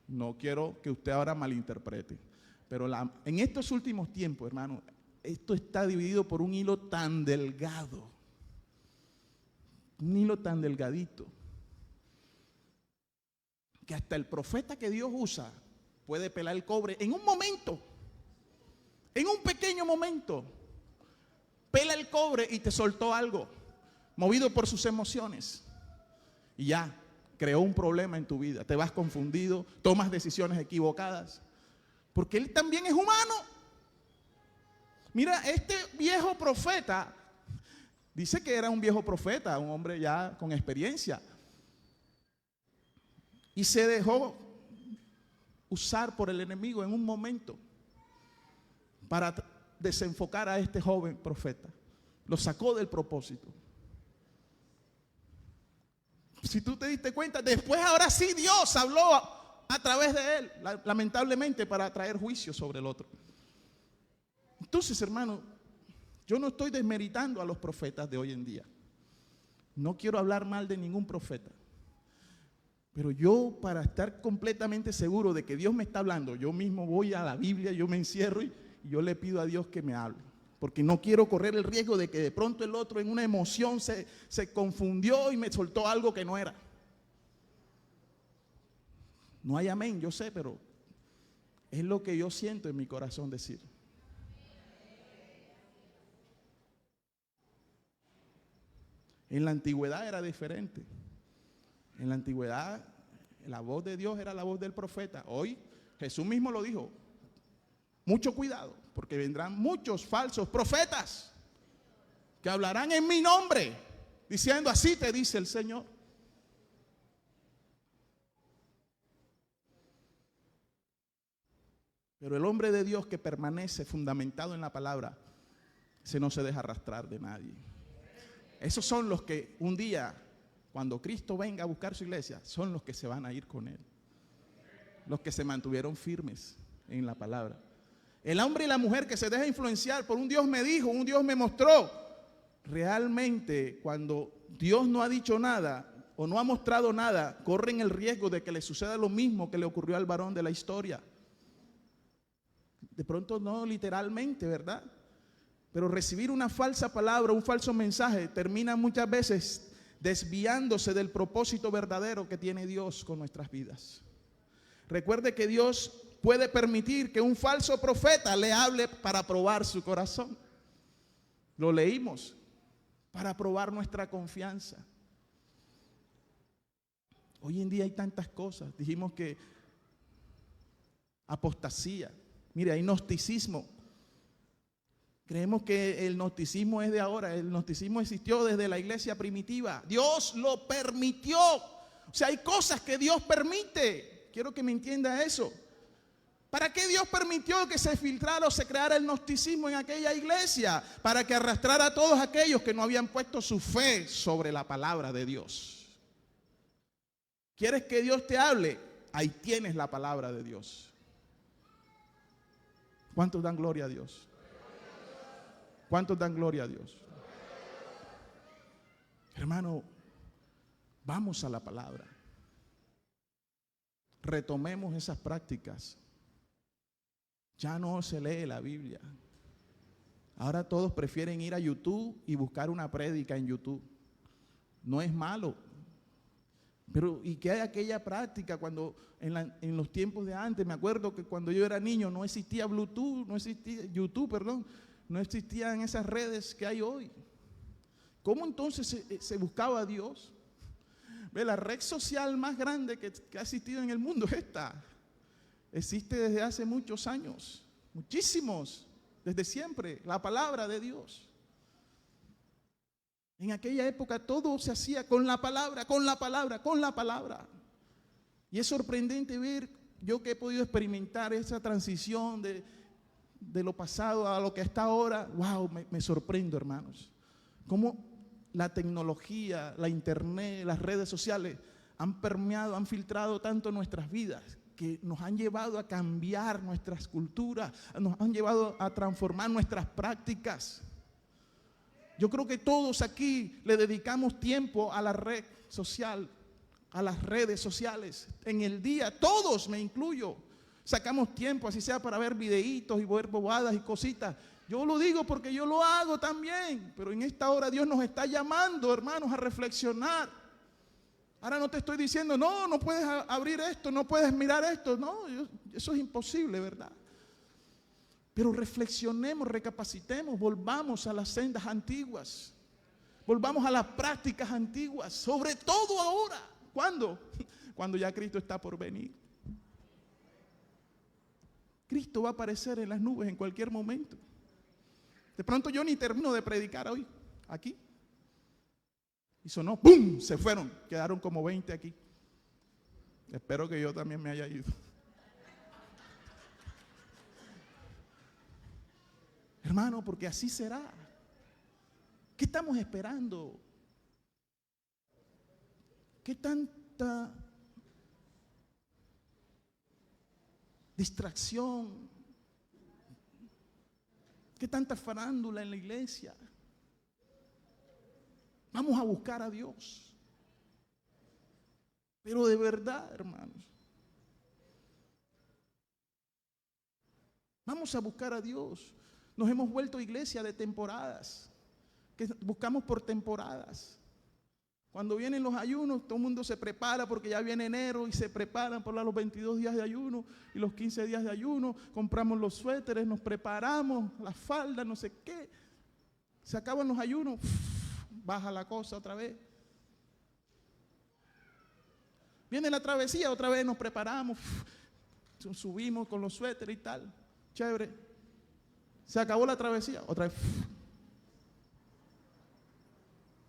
No quiero que usted ahora malinterprete. Pero en estos últimos tiempos, hermano, esto está dividido por un hilo tan delgado. Un hilo tan delgadito. Que hasta el profeta que Dios usa puede pelar el cobre en un momento. En un pequeño momento. Pela el cobre y te soltó algo. Movido por sus emociones. Y ya, creó un problema en tu vida. Te vas confundido, tomas decisiones equivocadas. Porque él también es humano. Mira, este viejo profeta, dice que era un viejo profeta, un hombre ya con experiencia. Y se dejó usar por el enemigo en un momento para desenfocar a este joven profeta. Lo sacó del propósito. Si tú te diste cuenta, después ahora sí Dios habló a través de él, lamentablemente, para traer juicio sobre el otro. Entonces, hermano, Yo no estoy desmeritando a los profetas de hoy en día. No quiero hablar mal de ningún profeta. Pero yo, para estar completamente seguro de que Dios me está hablando, yo mismo voy a la Biblia, yo me encierro y yo le pido a Dios que me hable. Porque no quiero correr el riesgo de que de pronto el otro en una emoción se confundió y me soltó algo que no era. No hay amén, yo sé, pero es lo que yo siento en mi corazón decir. En la antigüedad era diferente. En la antigüedad la voz de Dios era la voz del profeta. Hoy Jesús mismo lo dijo. Mucho cuidado, porque vendrán muchos falsos profetas que hablarán en mi nombre, diciendo así te dice el Señor. Pero el hombre de Dios que permanece fundamentado en la palabra, ese no se deja arrastrar de nadie. Esos son los que un día, cuando Cristo venga a buscar su iglesia, son los que se van a ir con Él. Los que se mantuvieron firmes en la palabra. El hombre y la mujer que se deja influenciar por un Dios me dijo, un Dios me mostró. Realmente, cuando Dios no ha dicho nada o no ha mostrado nada, corren el riesgo de que le suceda lo mismo que le ocurrió al varón de la historia. De pronto no literalmente, ¿verdad? Pero recibir una falsa palabra, un falso mensaje, termina muchas veces desviándose del propósito verdadero que tiene Dios con nuestras vidas. Recuerde que Dios puede permitir que un falso profeta le hable para probar su corazón. Lo leímos, para probar nuestra confianza. Hoy en día hay tantas cosas. Dijimos que apostasía. Mire, hay gnosticismo. Creemos que el gnosticismo es de ahora. El gnosticismo existió desde la iglesia primitiva. Dios lo permitió. O sea, hay cosas que Dios permite. Quiero que me entienda eso. ¿Para qué Dios permitió que se filtrara o se creara el gnosticismo en aquella iglesia? Para que arrastrara a todos aquellos que no habían puesto su fe sobre la palabra de Dios. ¿Quieres que Dios te hable? Ahí tienes la palabra de Dios. ¿Cuántos dan gloria a Dios? ¿Cuántos dan gloria a Dios? Hermano, vamos a la palabra. Retomemos esas prácticas. Ya no se lee la Biblia. Ahora todos prefieren ir a YouTube y buscar una prédica en YouTube. No es malo. Pero ¿y qué hay aquella práctica cuando en los tiempos de antes? Me acuerdo que cuando yo era niño no existía Bluetooth, no existía YouTube, perdón. No existían esas redes que hay hoy. ¿Cómo entonces se buscaba a Dios? Ve, la red social más grande que ha existido en el mundo es esta. Existe desde hace muchos años, muchísimos, desde siempre, la palabra de Dios. En aquella época todo se hacía con la palabra, con la palabra, con la palabra. Y es sorprendente ver, yo que he podido experimentar esa transición de lo pasado a lo que está ahora. Wow, me sorprendo, hermanos. Cómo la tecnología, la internet, las redes sociales han permeado, han filtrado tanto nuestras vidas, que nos han llevado a cambiar nuestras culturas, nos han llevado a transformar nuestras prácticas. Yo creo que todos aquí le dedicamos tiempo a la red social, a las redes sociales. En el día, todos, me incluyo, sacamos tiempo, así sea para ver videitos y ver bobadas y cositas. Yo lo digo porque yo lo hago también, pero en esta hora Dios nos está llamando, hermanos, a reflexionar. Ahora no te estoy diciendo, no puedes abrir esto, no puedes mirar esto. No, eso es imposible, ¿verdad? Pero reflexionemos, recapacitemos, volvamos a las sendas antiguas. Volvamos a las prácticas antiguas, sobre todo ahora. ¿Cuándo? Cuando ya Cristo está por venir. Cristo va a aparecer en las nubes en cualquier momento. De pronto yo ni termino de predicar hoy, aquí. Y sonó, ¡pum! Se fueron, quedaron como 20 aquí. Espero que yo también me haya ido. Hermano, porque así será. ¿Qué estamos esperando? ¿Qué tanta distracción? ¿Qué tanta farándula en la iglesia? Vamos a buscar a Dios. Pero de verdad, hermanos. Vamos a buscar a Dios. Nos hemos vuelto iglesia de temporadas, que buscamos por temporadas. Cuando vienen los ayunos, todo el mundo se prepara porque ya viene enero y se preparan por los 22 días de ayuno y los 15 días de ayuno. Compramos los suéteres, nos preparamos, las faldas, no sé qué. Se acaban los ayunos, baja la cosa otra vez. Viene la travesía, otra vez nos preparamos, subimos con los suéteres y tal. Chévere. Se acabó la travesía, otra vez.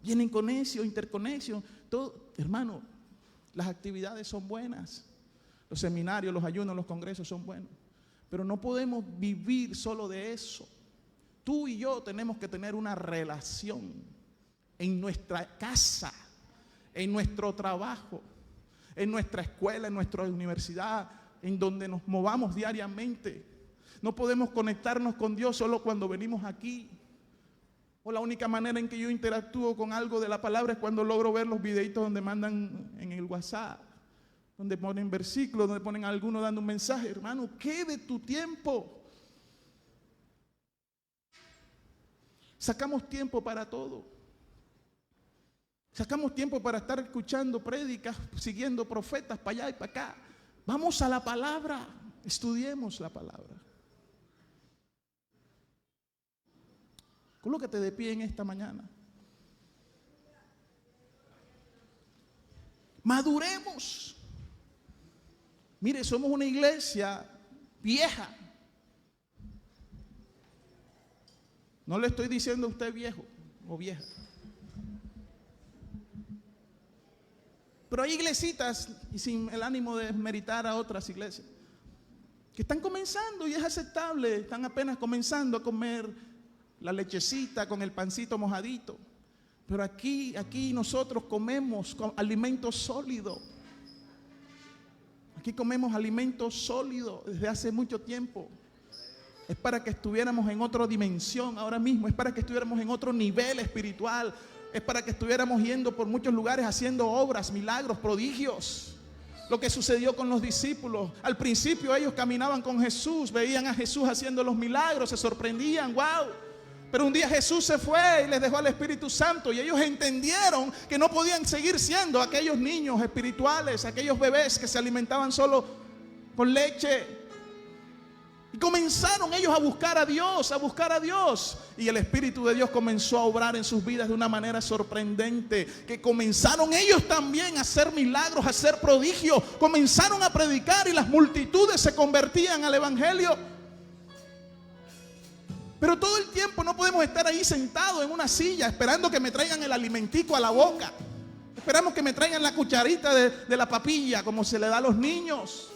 Vienen conexión, interconexión, todo. Hermano, las actividades son buenas. Los seminarios, los ayunos, los congresos son buenos. Pero no podemos vivir solo de eso. Tú y yo tenemos que tener una relación en nuestra casa, en nuestro trabajo, en nuestra escuela, en nuestra universidad, en donde nos movamos diariamente. No podemos conectarnos con Dios solo cuando venimos aquí. O la única manera en que yo interactúo con algo de la palabra es cuando logro ver los videitos donde mandan en el WhatsApp, donde ponen versículos, donde ponen a alguno dando un mensaje. Hermano, ¿qué de tu tiempo? Sacamos tiempo para todo. Sacamos tiempo para estar escuchando prédicas, siguiendo profetas para allá y para acá. Vamos a la palabra, estudiemos la palabra. Colócate de pie en esta mañana. Maduremos. Mire, somos una iglesia vieja. No le estoy diciendo a usted viejo o vieja. Pero hay iglesitas, y sin el ánimo de desmeritar a otras iglesias, que están comenzando y es aceptable, están apenas comenzando a comer la lechecita con el pancito mojadito. Pero aquí nosotros comemos alimento sólido. Aquí comemos alimento sólido desde hace mucho tiempo. Es para que estuviéramos en otra dimensión ahora mismo, es para que estuviéramos en otro nivel espiritual, es para que estuviéramos yendo por muchos lugares haciendo obras, milagros, prodigios. Lo que sucedió con los discípulos. Al principio ellos caminaban con Jesús, veían a Jesús haciendo los milagros, se sorprendían, wow. Pero un día Jesús se fue y les dejó al Espíritu Santo y ellos entendieron que no podían seguir siendo aquellos niños espirituales, aquellos bebés que se alimentaban solo con leche. Y comenzaron ellos a buscar a Dios, a buscar a Dios. Y el Espíritu de Dios comenzó a obrar en sus vidas de una manera sorprendente. Que comenzaron ellos también a hacer milagros, a hacer prodigios. Comenzaron a predicar y las multitudes se convertían al Evangelio. Pero todo el tiempo no podemos estar ahí sentados en una silla esperando que me traigan el alimentico a la boca. Esperamos que me traigan la cucharita de la papilla como se le da a los niños.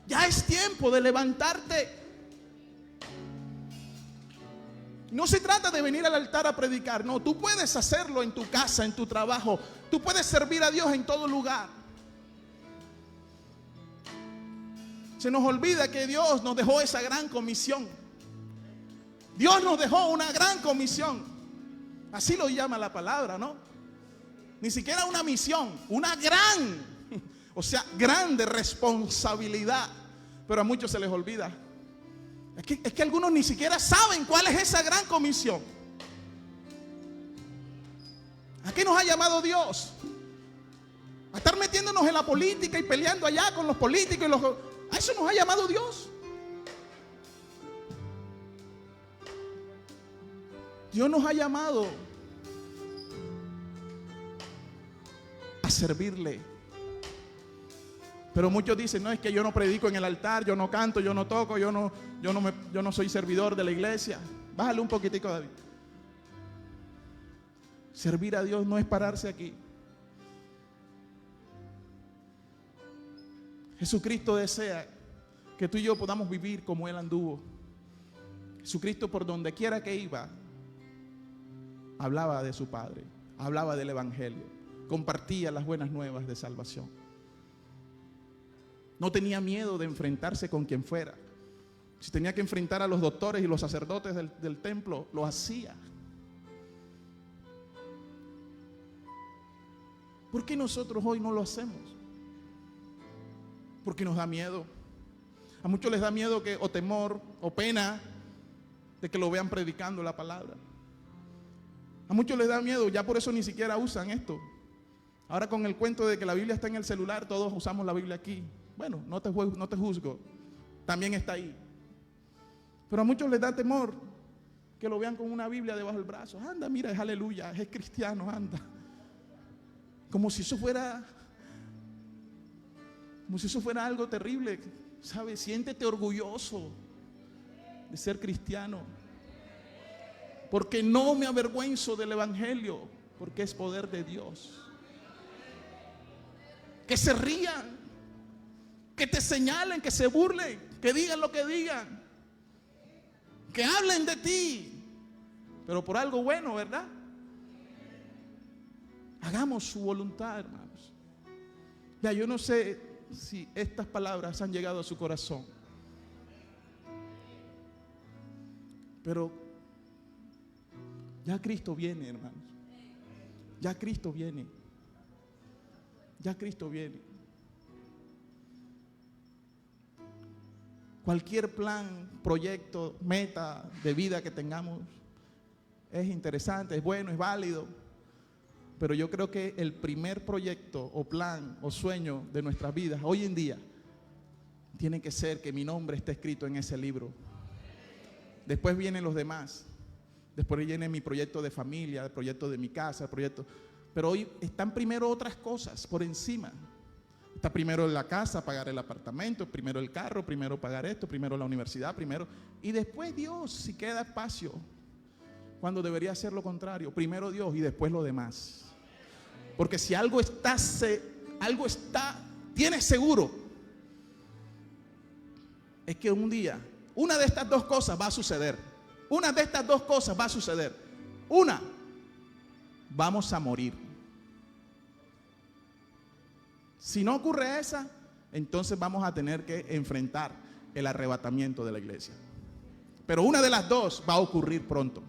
Ya es tiempo de levantarte. No se trata de venir al altar a predicar. No, tú puedes hacerlo en tu casa, en tu trabajo. Tú puedes servir a Dios en todo lugar. Se nos olvida que Dios nos dejó esa gran comisión. Dios nos dejó una gran comisión. Así lo llama la palabra, ¿no? Ni siquiera una misión, una gran, o sea, grande responsabilidad. Pero a muchos se les olvida. Es que algunos ni siquiera saben cuál es esa gran comisión. ¿A qué nos ha llamado Dios? A estar metiéndonos en la política y peleando allá con los políticos. ¿A eso nos ha llamado Dios? Dios nos ha llamado a servirle. Pero muchos dicen, no, es que yo no predico en el altar, yo no canto, yo no toco, yo no soy servidor de la iglesia. Bájale un poquitico, David. Servir a Dios no es pararse aquí. Jesucristo desea que tú y yo podamos vivir como Él anduvo. Jesucristo, por donde quiera que iba, hablaba de su Padre, hablaba del Evangelio, compartía las buenas nuevas de salvación. No tenía miedo de enfrentarse con quien fuera. Si tenía que enfrentar a los doctores y los sacerdotes del templo, lo hacía. ¿Por qué nosotros hoy no lo hacemos? Porque nos da miedo. A muchos les da miedo o temor o pena de que lo vean predicando la palabra. A muchos les da miedo, ya por eso ni siquiera usan esto. Ahora con el cuento de que la Biblia está en el celular, todos usamos la Biblia aquí. Bueno, no te juzgo, también está ahí. Pero a muchos les da temor que lo vean con una Biblia debajo del brazo. Anda, mira, es aleluya, es cristiano, anda. Como si eso fuera algo terrible, ¿sabes? Siéntete orgulloso de ser cristiano. Porque no me avergüenzo del evangelio, porque es poder de Dios. Que se rían, que te señalen, que se burlen, que digan lo que digan, que hablen de ti, pero por algo bueno, ¿verdad? Hagamos su voluntad, hermanos. Ya, yo no sé si estas palabras han llegado a su corazón, pero ya Cristo viene, hermanos. Ya Cristo viene. Ya Cristo viene. Cualquier plan, proyecto, meta de vida que tengamos es interesante, es bueno, es válido. Pero yo creo que el primer proyecto o plan o sueño de nuestras vidas hoy en día tiene que ser que mi nombre esté escrito en ese libro. Después vienen los demás. Después viene mi proyecto de familia, el proyecto de mi casa, el proyecto. Pero hoy están primero otras cosas por encima. Está primero la casa, pagar el apartamento, primero el carro, primero pagar esto, primero la universidad, primero. Y después Dios, si queda espacio, cuando debería ser lo contrario. Primero Dios y después lo demás. Porque si algo tienes seguro, es que un día, una de estas dos cosas va a suceder. Una de estas dos cosas va a suceder. Una, vamos a morir. Si no ocurre esa, entonces vamos a tener que enfrentar el arrebatamiento de la iglesia. Pero una de las dos va a ocurrir pronto.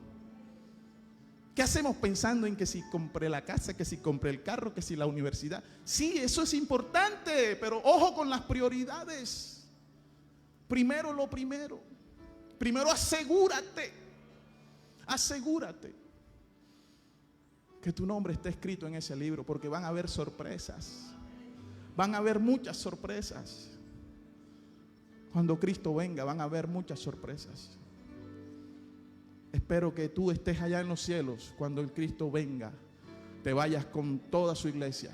¿Qué hacemos pensando en que si compré la casa, que si compré el carro, que si la universidad? Sí, eso es importante, pero ojo con las prioridades. Primero lo primero. Primero asegúrate que tu nombre esté escrito en ese libro, porque van a haber sorpresas. Van a haber muchas sorpresas. Cuando Cristo venga, van a haber muchas sorpresas. Espero que tú estés allá en los cielos cuando el Cristo venga, te vayas con toda su iglesia.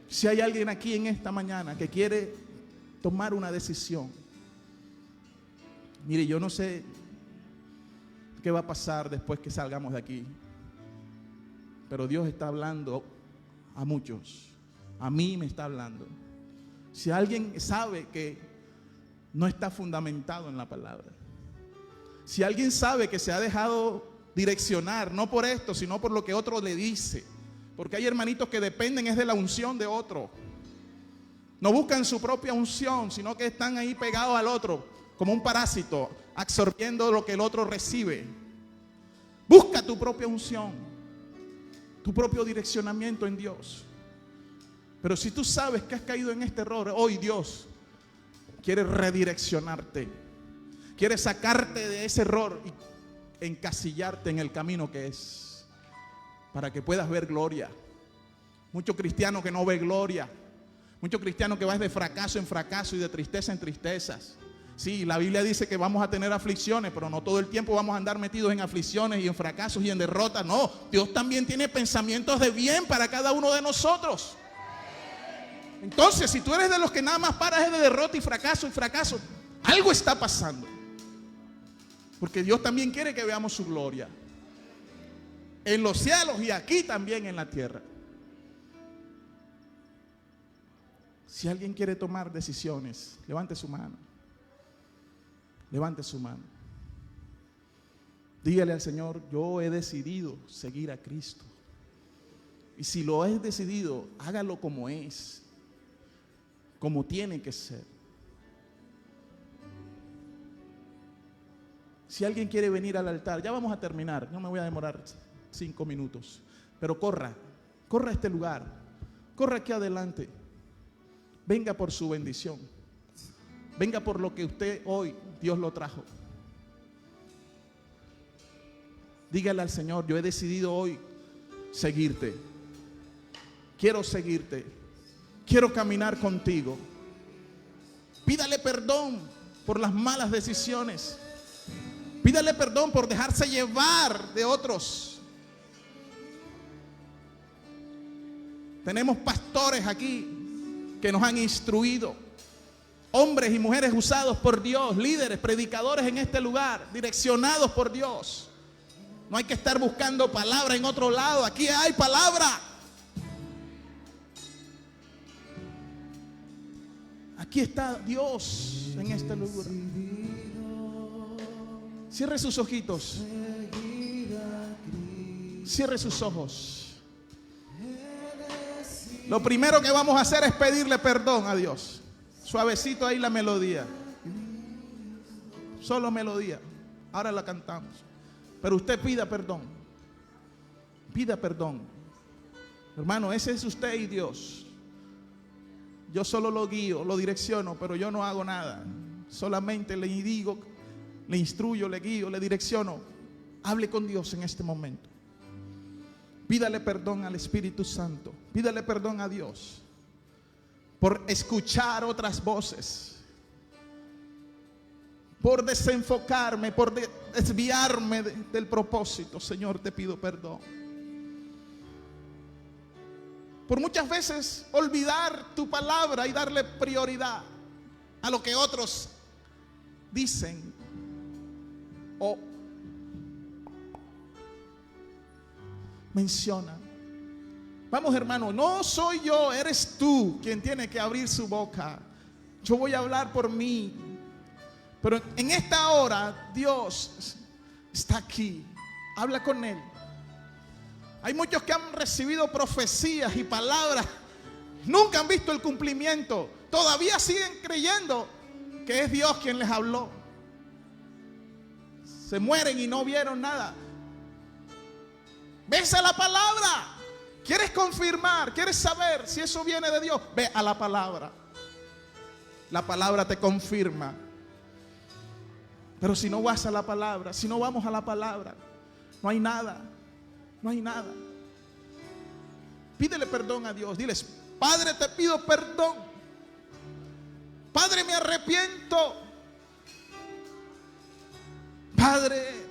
Si hay alguien aquí en esta mañana que quiere tomar una decisión, mire, yo no sé qué va a pasar después que salgamos de aquí, pero Dios está hablando a muchos. A mí me está hablando. Si alguien sabe que no está fundamentado en la palabra, si alguien sabe que se ha dejado direccionar, no por esto, sino por lo que otro le dice, porque hay hermanitos que dependen es de la unción de otro, no buscan su propia unción, sino que están ahí pegados al otro, como un parásito, absorbiendo lo que el otro recibe. Busca tu propia unción, tu propio direccionamiento en Dios. Pero si tú sabes que has caído en este error, hoy Dios quiere redireccionarte, quiere sacarte de ese error y encasillarte en el camino que es, para que puedas ver gloria. Mucho cristiano que no ve gloria, mucho cristiano que va de fracaso en fracaso y de tristeza en tristezas. Sí, la Biblia dice que vamos a tener aflicciones, pero no todo el tiempo vamos a andar metidos en aflicciones y en fracasos y en derrotas. No, Dios también tiene pensamientos de bien para cada uno de nosotros. Entonces, si tú eres de los que nada más paras de derrota y fracaso, algo está pasando. Porque Dios también quiere que veamos su gloria en los cielos y aquí también en la tierra. Si alguien quiere tomar decisiones, levante su mano. Levante su mano. Dígale al Señor, yo he decidido seguir a Cristo. Y si lo has decidido, hágalo como es, como tiene que ser. Si alguien quiere venir al altar, ya vamos a terminar, no me voy a demorar 5 minutos, pero corra a este lugar, corra aquí adelante, venga por su bendición, venga por lo que usted hoy, Dios lo trajo. Dígale al Señor, yo he decidido hoy seguirte, quiero seguirte, quiero caminar contigo. Pídale perdón por las malas decisiones. Pídale perdón por dejarse llevar de otros. Tenemos pastores aquí que nos han instruido. Hombres y mujeres usados por Dios, líderes, predicadores en este lugar, direccionados por Dios. No hay que estar buscando palabra en otro lado. Aquí hay palabra. Aquí está Dios en este lugar. Cierre sus ojitos. Cierre sus ojos. Lo primero que vamos a hacer es pedirle perdón a Dios. Suavecito ahí la melodía. Solo melodía. Ahora la cantamos. Pero usted pida perdón. Pida perdón. Hermano, ese es usted y Dios. Yo solo lo guío, lo direcciono, pero yo no hago nada. Solamente le digo, le instruyo, le guío, le direcciono. Hable con Dios en este momento. Pídale perdón al Espíritu Santo. Pídale perdón a Dios por escuchar otras voces, por desenfocarme, por desviarme del propósito. Señor, te pido perdón. Por muchas veces olvidar tu palabra y darle prioridad a lo que otros dicen o mencionan. Vamos, hermano, no soy yo, eres tú quien tiene que abrir su boca. Yo voy a hablar por mí. Pero en esta hora Dios está aquí. Habla con Él. Hay muchos que han recibido profecías y palabras, nunca han visto el cumplimiento. Todavía siguen creyendo que es Dios quien les habló. Se mueren y no vieron nada. Ves a la palabra. ¿Quieres confirmar? ¿Quieres saber si eso viene de Dios? Ve a la palabra. La palabra te confirma. Pero si no vas a la palabra, si no vamos a la palabra, no hay nada. No hay nada. Pídele perdón a Dios. Diles: Padre, te pido perdón. Padre, me arrepiento. Padre,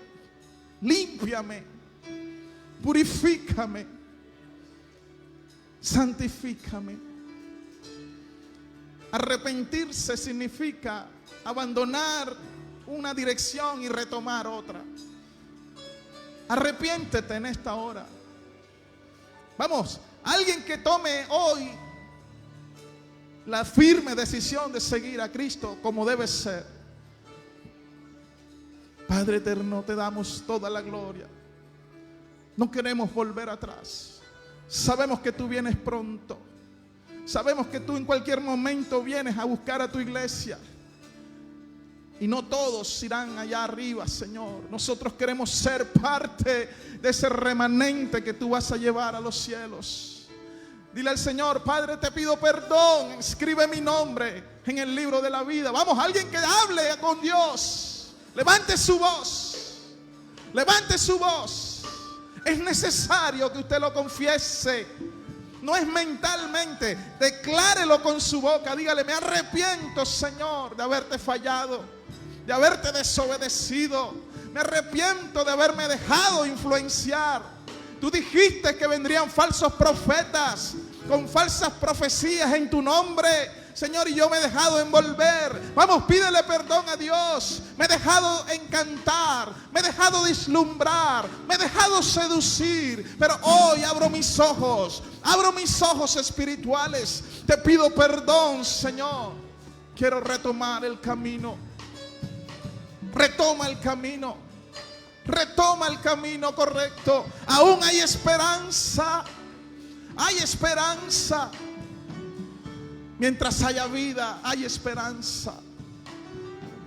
límpiame, purifícame, santifícame. Arrepentirse significa abandonar una dirección y retomar otra. Arrepiéntete en esta hora. Vamos, alguien que tome hoy la firme decisión de seguir a Cristo como debe ser. Padre eterno, te damos toda la gloria. No queremos volver atrás. Sabemos que tú vienes pronto. Sabemos que tú en cualquier momento vienes a buscar a tu iglesia. Y no todos irán allá arriba, Señor. Nosotros queremos ser parte de ese remanente que tú vas a llevar a los cielos. Dile al Señor: Padre, te pido perdón. Escribe mi nombre en el libro de la vida. Vamos, alguien que hable con Dios. Levante su voz. Levante su voz. Es necesario que usted lo confiese. No es mentalmente. Declárelo con su boca. Dígale: me arrepiento, Señor, de haberte fallado, de haberte desobedecido. Me arrepiento de haberme dejado influenciar. Tú dijiste que vendrían falsos profetas con falsas profecías en tu nombre, Señor, y yo me he dejado envolver. Vamos, pídele perdón a Dios. Me he dejado encantar, me he dejado deslumbrar, me he dejado seducir. Pero hoy abro mis ojos espirituales. Te pido perdón, Señor. Quiero retomar el camino. Retoma el camino. Retoma el camino correcto. Aún hay esperanza. Hay esperanza. Mientras haya vida, hay esperanza.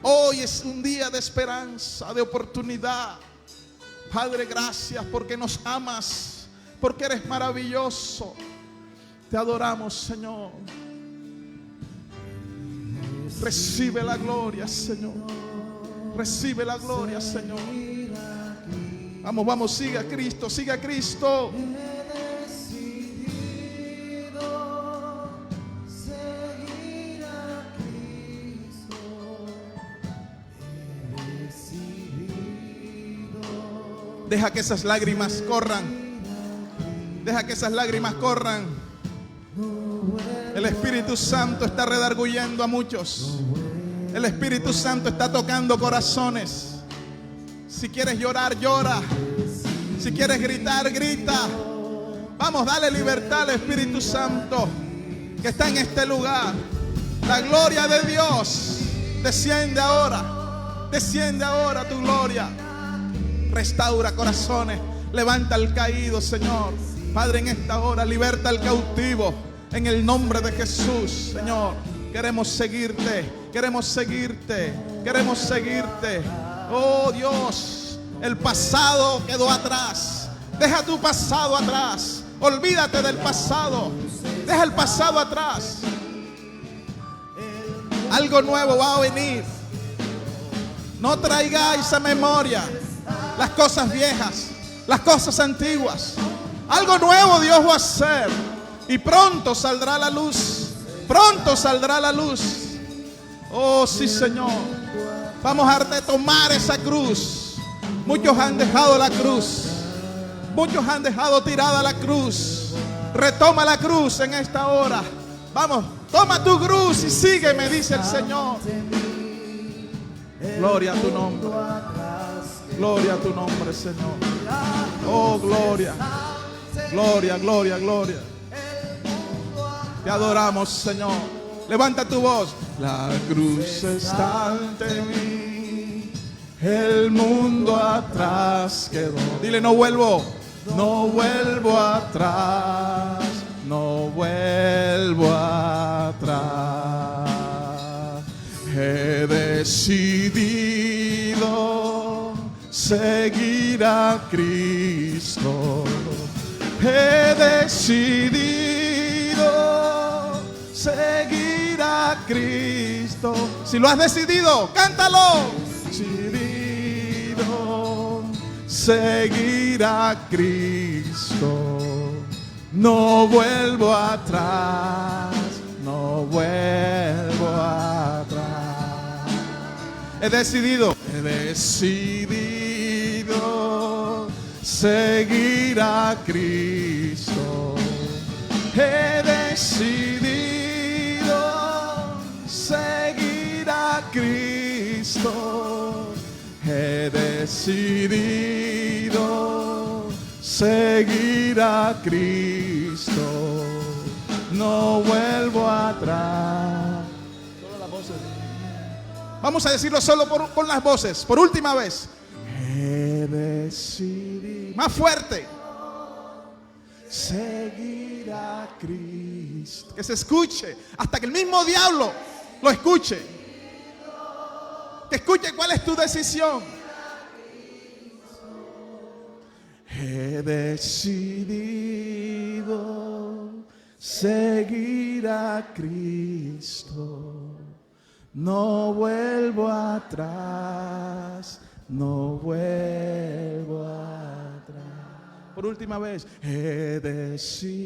Hoy es un día de esperanza, de oportunidad. Padre, gracias porque nos amas, porque eres maravilloso. Te adoramos, Señor. Recibe la gloria, Señor. Recibe la gloria, Señor. Vamos, vamos, siga a Cristo, siga a Cristo. Deja que esas lágrimas corran. Deja que esas lágrimas corran. El Espíritu Santo está redarguyendo a muchos. El Espíritu Santo está tocando corazones. Si quieres llorar, llora. Si quieres gritar, grita. Vamos, dale libertad al Espíritu Santo que está en este lugar. La gloria de Dios desciende ahora. Desciende ahora tu gloria. Restaura corazones, levanta al caído, Señor. Padre, en esta hora liberta al cautivo. En el nombre de Jesús, Señor. Queremos seguirte, queremos seguirte, queremos seguirte. Oh Dios, el pasado quedó atrás. Deja tu pasado atrás. Olvídate del pasado. Deja el pasado atrás. Algo nuevo va a venir. No traigáis a memoria las cosas viejas, las cosas antiguas. Algo nuevo Dios va a hacer. Y pronto saldrá la luz. Pronto saldrá la luz. Oh sí, Señor. Vamos a retomar esa cruz. Muchos han dejado la cruz. Muchos han dejado tirada la cruz. Retoma la cruz en esta hora. Vamos, toma tu cruz y sígueme, dice el Señor. Gloria a tu nombre. Gloria a tu nombre, Señor. Oh, gloria. Gloria, gloria, gloria. Te adoramos, Señor. Levanta tu voz. La cruz está ante mí. El mundo atrás quedó. Dile, no vuelvo. No vuelvo atrás. No vuelvo atrás. He decidido seguir a Cristo. He decidido seguir a Cristo. Si lo has decidido, cántalo. Decidido seguir a Cristo. No vuelvo atrás. No vuelvo atrás. He decidido seguir a Cristo. He decidido seguir a Cristo. He decidido seguir a Cristo. No vuelvo atrás. Solo las voces. Vamos a decirlo solo con las voces, por última vez. He decidido. Más fuerte. Seguir a Cristo. Que se escuche, hasta que el mismo diablo lo escuche. Que escuche cuál es tu decisión. He decidido seguir a Cristo. No vuelvo atrás. No vuelvo atrás. Por última vez. He decidido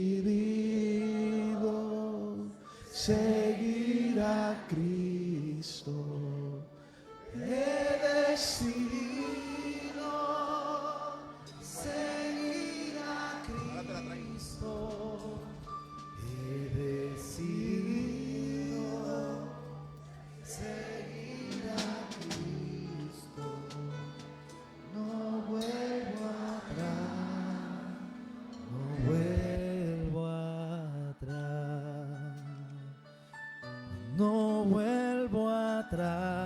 seguir a Cristo. He decidido seguir a Cristo. He decidido seguir a Cristo. No vuelvo atrás. No vuelvo atrás. No vuelvo atrás.